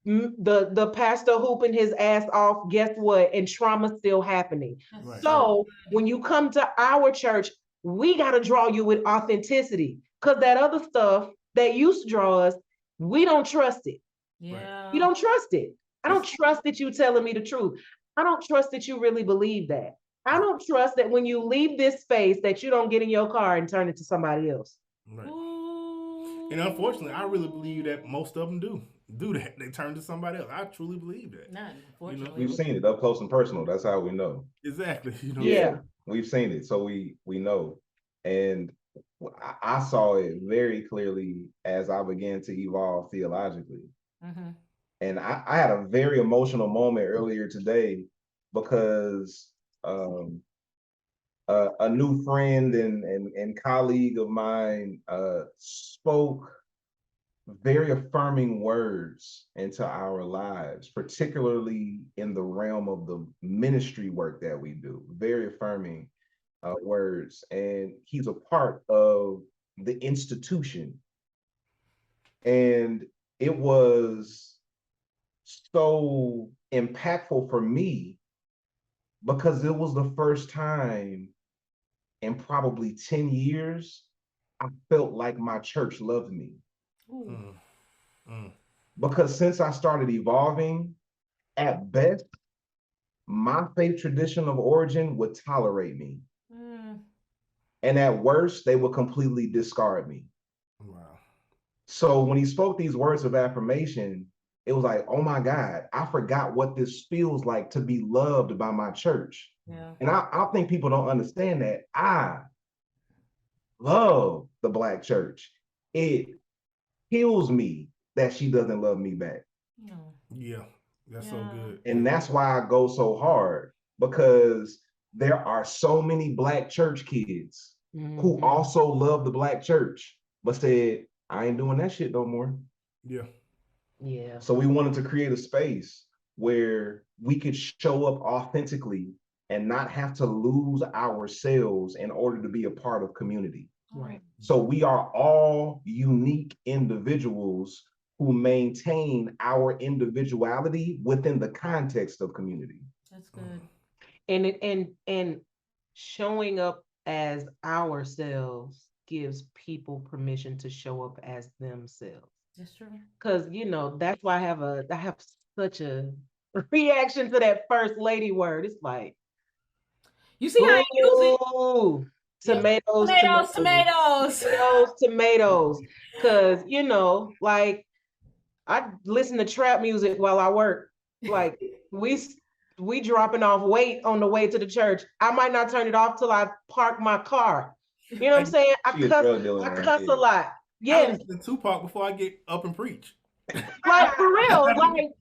the pastor hooping his ass off, guess what? And trauma still happening. Right. So when you come to our church, we got to draw you with authenticity because that other stuff that used to draw us, we don't trust it. Yeah. You don't trust it. I don't trust that you telling me the truth. I don't trust that you really believe that. I don't trust that when you leave this space that you don't get in your car and turn it to somebody else. Right. And unfortunately, I really believe that most of them do that. They turn to somebody else. I truly believe that. Not unfortunately. You know? We've seen it up close and personal. That's how we know. Exactly. You know? Yeah. We've seen it. So we know. And I saw it very clearly as I began to evolve theologically. Mm-hmm. And I had a very emotional moment earlier today because a new friend and colleague of mine spoke very affirming words into our lives, particularly in the realm of the ministry work that we do. Very affirming words. And he's a part of the institution. And it was so impactful for me because it was the first time in probably 10 years I felt like my church loved me. Because since I started evolving, at best, my faith tradition of origin would tolerate me. And at worst, they would completely discard me. Wow. So when he spoke these words of affirmation, it was like, oh my God, I forgot what this feels like to be loved by my church. Yeah. And I think people don't understand that. I love the Black church. It kills me that she doesn't love me back. Yeah, that's so good. And that's why I go so hard, because there are so many Black church kids who also love the Black church, but said, I ain't doing that shit no more. Yeah. Yeah. So we wanted to create a space where we could show up authentically and not have to lose ourselves in order to be a part of community. Right. So we are all unique individuals who maintain our individuality within the context of community. That's good. And showing up as ourselves gives people permission to show up as themselves. That's true. Because that's why I have such a reaction to that first lady word. It's like, You see how I use it? ooh, Yep. tomatoes, Tomatoes. tomatoes. Because like I listen to trap music while I work. Like we dropping off weight on the way to the church. I might not turn it off till I park my car. You know what I'm saying? I She a drug dealer I around cuss here. a lot. I Yes, listen to Tupac before I get up and preach. like for real. Like, like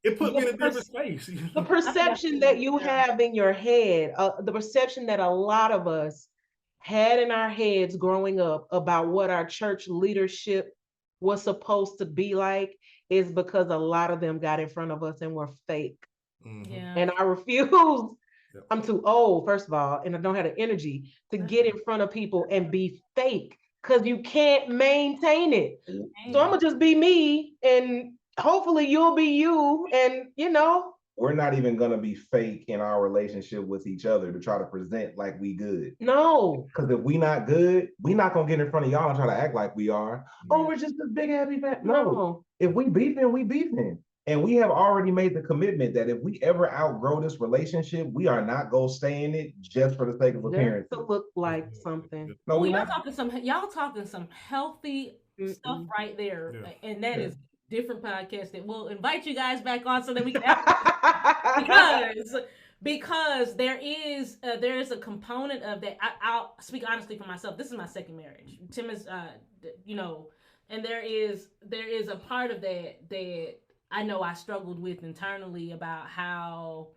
It put me in a the different space. the perception that you have in your head, the perception that a lot of us had in our heads growing up about what our church leadership was supposed to be like is because a lot of them got in front of us and were fake. Mhm. Yeah. And I refuse. Yep. I'm too old, first of all, and I don't have the energy to get in front of people and be fake because you can't maintain it. So I'm gonna just be me, and hopefully you'll be you, and We're not even gonna be fake in our relationship with each other to try to present like we good. no. Because if we not good, we not gonna get in front of y'all and try to act like we are. Oh, we're just this big happy fat. No. If we beefing, we beefing. And we have already made the commitment that if we ever outgrow this relationship, we are not gonna stay in it just for the sake of Just appearance. to look like something. No, we Y'all not. talking some healthy stuff right there, Yeah. and that is different podcast that we'll invite you guys back on so that we can because there is a component of that. I'll speak honestly for myself. This is my second marriage. Tim is and there is a part of that I know I struggled with internally about how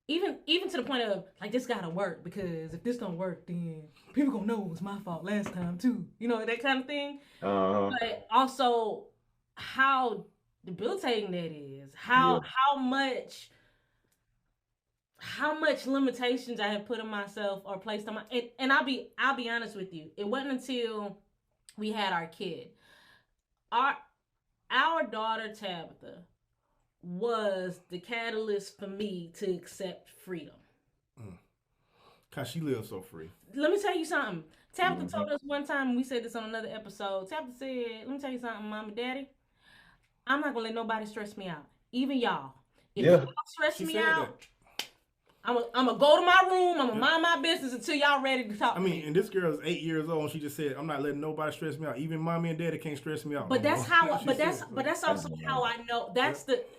even to the point of like this gotta work because if this don't work then people gonna know it was my fault last time too, that kind of thing. But also how debilitating that is, how much limitations I have put on myself or placed on my and I'll be honest with you, it wasn't until we had our kid, our daughter Tabitha was the catalyst for me to accept freedom. Cause she lives so free. Let me tell you something. Tabitha told us one time, we said this on another episode. Tabitha said, let me tell you something, Mom and Daddy. I'm not gonna let nobody stress me out. Even y'all. If y'all stress me out, I'm gonna go to my room, I'm gonna mind my business until y'all ready to talk to me. And this girl is 8 years old and she just said, I'm not letting nobody stress me out. Even mommy and daddy can't stress me out. But that's how but that's also how I know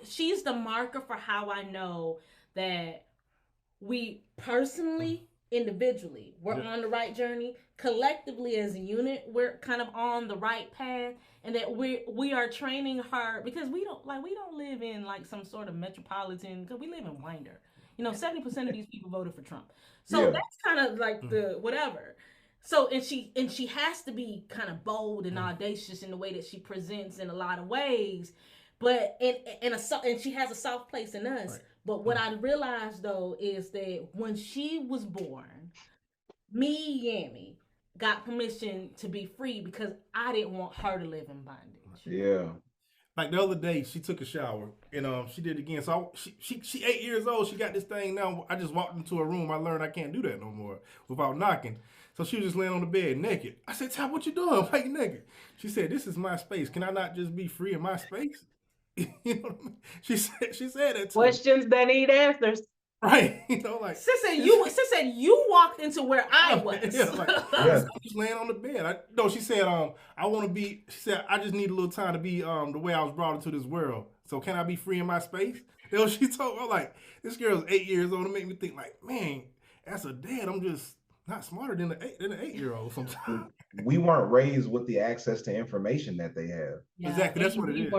she's the marker for how I know that we personally, individually, we're on the right journey. Collectively as a unit, we're kind of on the right path, and that we are training her because we don't live in like some sort of metropolitan, because we live in Winder. 70% of these people voted for Trump. So that's kind of like the whatever. So and she has to be kind of bold and audacious in the way that she presents in a lot of ways, but and she has a soft place in us. Right. But what I realized though is that when she was born, me, Yami, got permission to be free because I didn't want her to live in bondage. Yeah. Like the other day, she took a shower and she did it again. So she 8 years old. She got this thing now. I just walked into a room. I learned I can't do that no more without knocking. So she was just laying on the bed naked. I said, "Tab, what you doing? Why you naked?" She said, "This is my space. Can I not just be free in my space?" You know what I mean? She said that. Questions that need answers. Right, like Sis said you walked into where I was. I was just laying on the bed. She said, I want to be. She said, I just need a little time to be the way I was brought into this world. So can I be free in my space? She told me, like, this girl's 8 years old. It made me think, like, man, as a dad, I'm just not smarter than an 8-year-old sometimes. We weren't raised with the access to information that they have. Yeah. Exactly, that's what it is.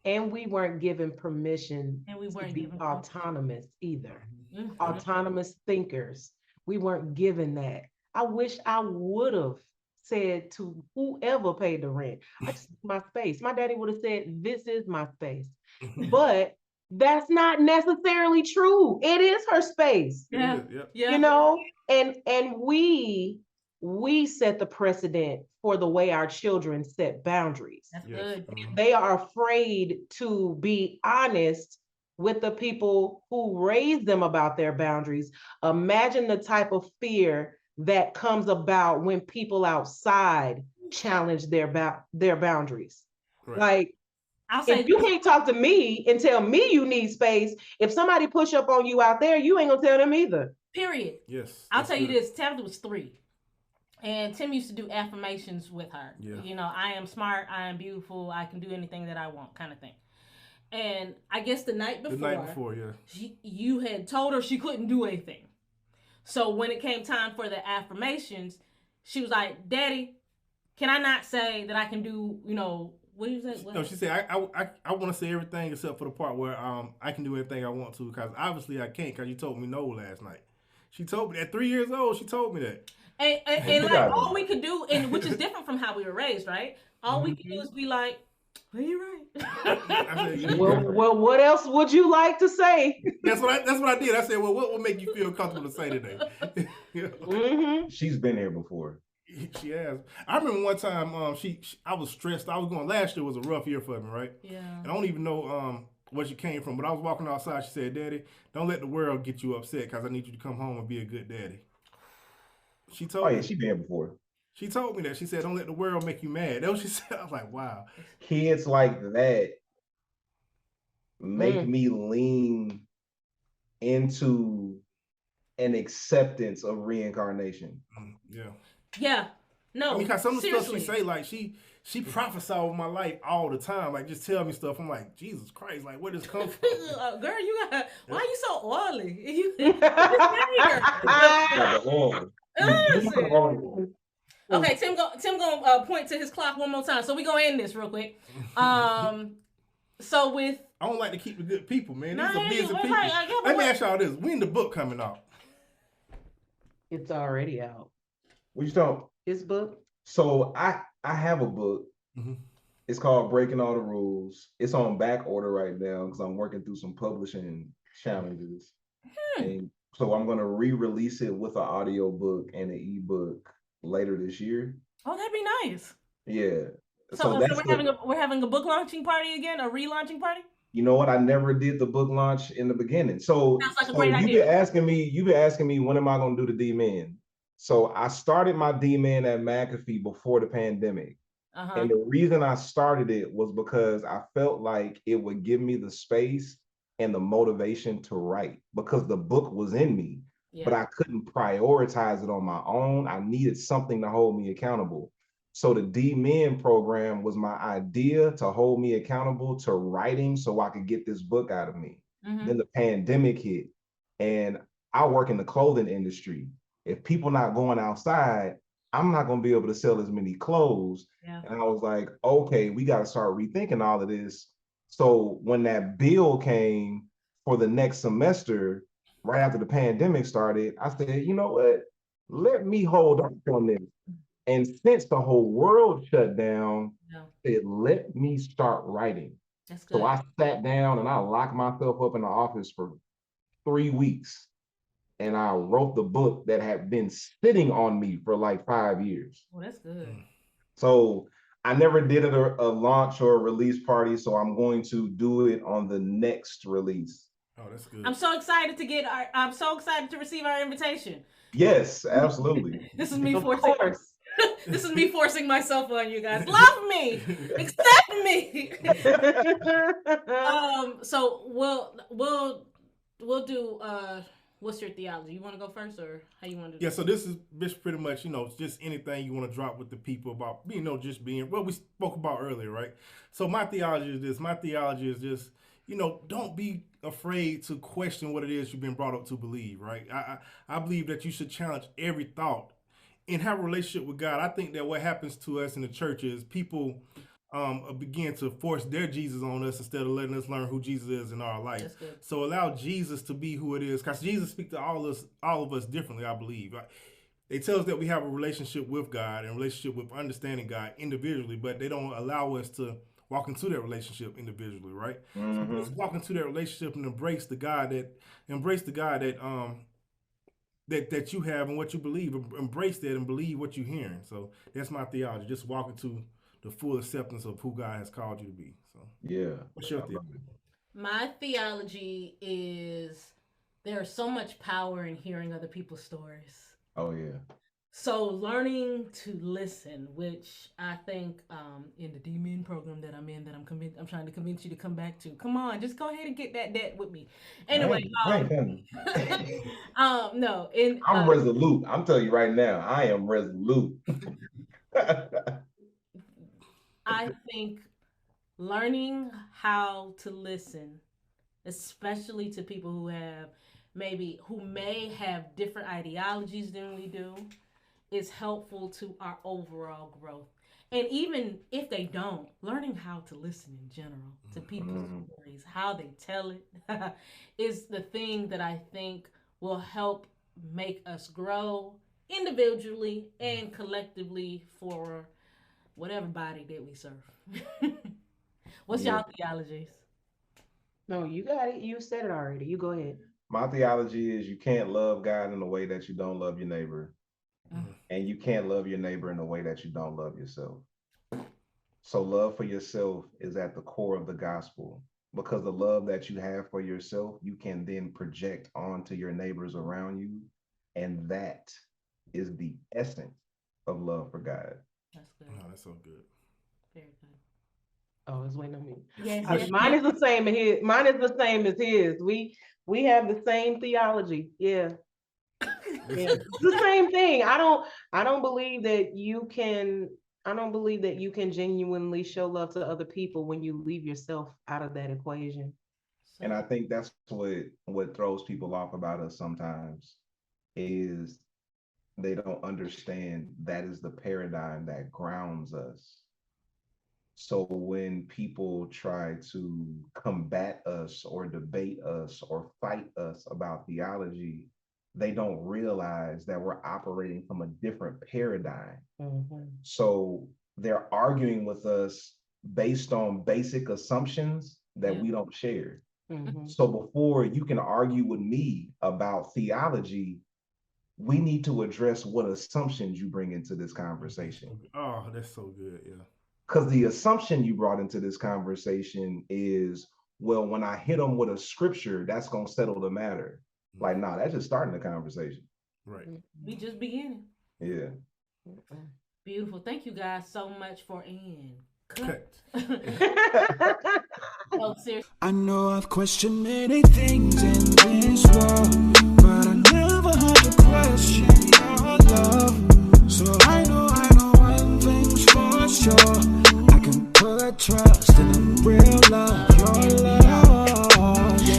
And we weren't given permission to be autonomous either. Mm-hmm. Autonomous thinkers. We weren't given that. I wish I would have said to whoever paid the rent, I just my space. My daddy would have said, this is my space. But that's not necessarily true. It is her space. Yeah. And we set the precedent for the way our children set boundaries. That's good. They are afraid to be honest with the people who raised them about their boundaries, imagine the type of fear that comes about when people outside challenge their boundaries. Right. Like, I'll say if you this. can't talk to me and tell me you need space, if somebody push up on you out there, you ain't gonna tell them either. Period. Yes. I'll that's tell you good. this. Tabitha was 3. And Tim used to do affirmations with her. Yeah. You know, I am smart, I am beautiful, I can do anything that I want, kind of thing. And I guess the night before, yeah. you had told her she couldn't do anything. So when it came time for the affirmations, she was like, Daddy, can I not say that I can do, you know, what do you say? What? No, she said I want to say everything except for the part where I can do anything I want to, because obviously I can't, because you told me no last night. She told me at 3 years old. She told me that. And like all we could do, and which is different from how we were raised, right? All we could do is be like, well, you're right. Well, what else would you like to say? That's what I did. I said, well, what would make you feel comfortable to say today? She's been here before. She has. I remember one time, I was stressed. I was going. Last year was a rough year for me, right? Yeah. And I don't even know where she came from, but I was walking outside. She said, "Daddy, don't let the world get you upset, because I need you to come home and be a good daddy." She told me. She been here before. She told me that. She said, "Don't let the world make you mad." That's what she said. I was like, "Wow." Kids like that make me lean into an acceptance of reincarnation. Yeah. Yeah. No. I mean, because some of the seriously. stuff she say, like she prophesied over my life all the time. Like, just tell me stuff. I'm like, Jesus Christ, like, where does this come from? Girl, you got. Why are you so oily? Okay, Tim gonna point to his clock one more time. So we gonna end this real quick. So with I don't like to keep the good people, man. These Nah, are busy like, people. but Let me what- ask y'all this: when the book coming out? It's already out. What you talking? His book. So I have a book. Mhm. It's called Breaking All the Rules. It's on back order right now because I'm working through some publishing challenges. And so I'm gonna re-release it with an audio book and an ebook later this year. Oh, that'd be nice. Yeah. So, that's we're having a book launching party again, a relaunching party. You know what? I never did the book launch in the beginning. So, Sounds like a great you've idea. been asking me when am I gonna do the D-Men? So I started my D-Men at McAfee before the pandemic. And the reason I started it was because I felt like it would give me the space and the motivation to write, because the book was in me, but I couldn't prioritize it on my own. I needed something to hold me accountable. So the D-Men program was my idea to hold me accountable to writing so I could get this book out of me. Then the pandemic hit, and I work in the clothing industry. If people not going outside, I'm not going to be able to sell as many clothes. Yeah. And I was like, okay, we got to start rethinking all of this. So when that bill came for the next semester, right after the pandemic started, I said, you know what? Let me hold on this. And since the whole world shut down, it let me start writing. That's good. So I sat down and I locked myself up in the office for 3 weeks. And I wrote the book that had been sitting on me for like 5 years. Well, that's good. So I never did a launch or a release party, so I'm going to do it on the next release. Oh, that's good. I'm so excited to receive our invitation. Yes, absolutely. This is me Of forcing. course. This is me forcing myself on you guys. Love me, accept me. So we'll do. What's your theology? You want to go first, or how you want to do? Yeah, so this is pretty much, just anything you want to drop with the people about, just being what we spoke about earlier, right? So my theology is this. My theology is just, don't be afraid to question what it is you've been brought up to believe, right? I believe that you should challenge every thought and have a relationship with God. I think that what happens to us in the church is people begin to force their Jesus on us instead of letting us learn who Jesus is in our life. So allow Jesus to be who it is, because Jesus speaks to all of us differently, I believe. They tell us that we have a relationship with God and a relationship with understanding God individually, but they don't allow us to walk into that relationship individually, right? So let's walk into that relationship and embrace the God that that you have and what you believe. Embrace that and believe what you're hearing. So that's my theology. Just walk into the full acceptance of who God has called you to be. So yeah. What's your theology? My theology is there's so much power in hearing other people's stories. Oh yeah. So learning to listen, which I think in the D-Men program that I'm in, that I'm trying to convince you to come back to. Come on, just go ahead and get that with me. Anyway, no, in I'm resolute. I'm telling you right now, I am resolute. I think learning how to listen, especially to people who may have different ideologies than we do, is helpful to our overall growth. And even if they don't, learning how to listen in general to people's stories, how they tell it, is the thing that I think will help make us grow individually and collectively for whatever body that we serve. What's y'all theologies? No, you got it. You said it already. You go ahead. My theology is you can't love God in a way that you don't love your neighbor. And you can't love your neighbor in a way that you don't love yourself. So love for yourself is at the core of the gospel, because the love that you have for yourself, you can then project onto your neighbors around you. And that is the essence of love for God. That's good. Oh, that's so good. Very good. Oh, it's waiting on me. Yes. Mine is the same as his. Mine is the same as his. We have the same theology. Yeah. Yeah. It's the same thing. I don't believe that you can genuinely show love to other people when you leave yourself out of that equation. And I think that's what throws people off about us sometimes, is they don't understand that is the paradigm that grounds us. So when people try to combat us or debate us or fight us about theology, they don't realize that we're operating from a different paradigm. So they're arguing with us based on basic assumptions that we don't share. So before you can argue with me about theology, we need to address what assumptions you bring into this conversation. Oh, that's so good. Yeah. Because the assumption you brought into this conversation is, well, when I hit them with a scripture, that's going to settle the matter. Like, nah, that's just starting the conversation. Right. We just beginning. Yeah. Beautiful. Thank you guys so much for cut. Oh, seriously. I know I've questioned many things in this world, but I never had to question your love. So I know one thing's for sure. I can put trust in a real love, your love.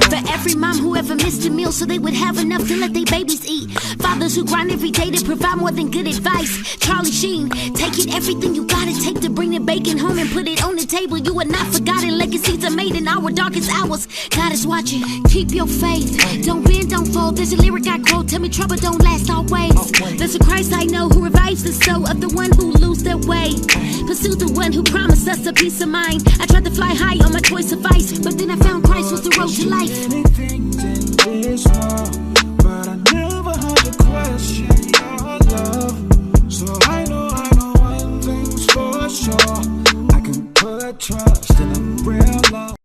For every mom who ever missed a meal so they would have enough to let their babies eat. Fathers who grind every day to provide more than good advice. Charlie Sheen, taking everything you gotta take to bring the bacon home and put it on the table. You are not forgotten. Legacies are made in our darkest hours. God is watching. Keep your faith. Don't bend, don't fold. There's a lyric I quote. Tell me trouble don't last always. There's a Christ I know who revives the soul of the one who lose their way. Pursue the one who promised us a peace of mind. I tried to fly high on my choice of vice, but then I found Christ was the road to life. Many things in this world, but I never had to question your love. So I know one thing's for sure. I can put trust in a real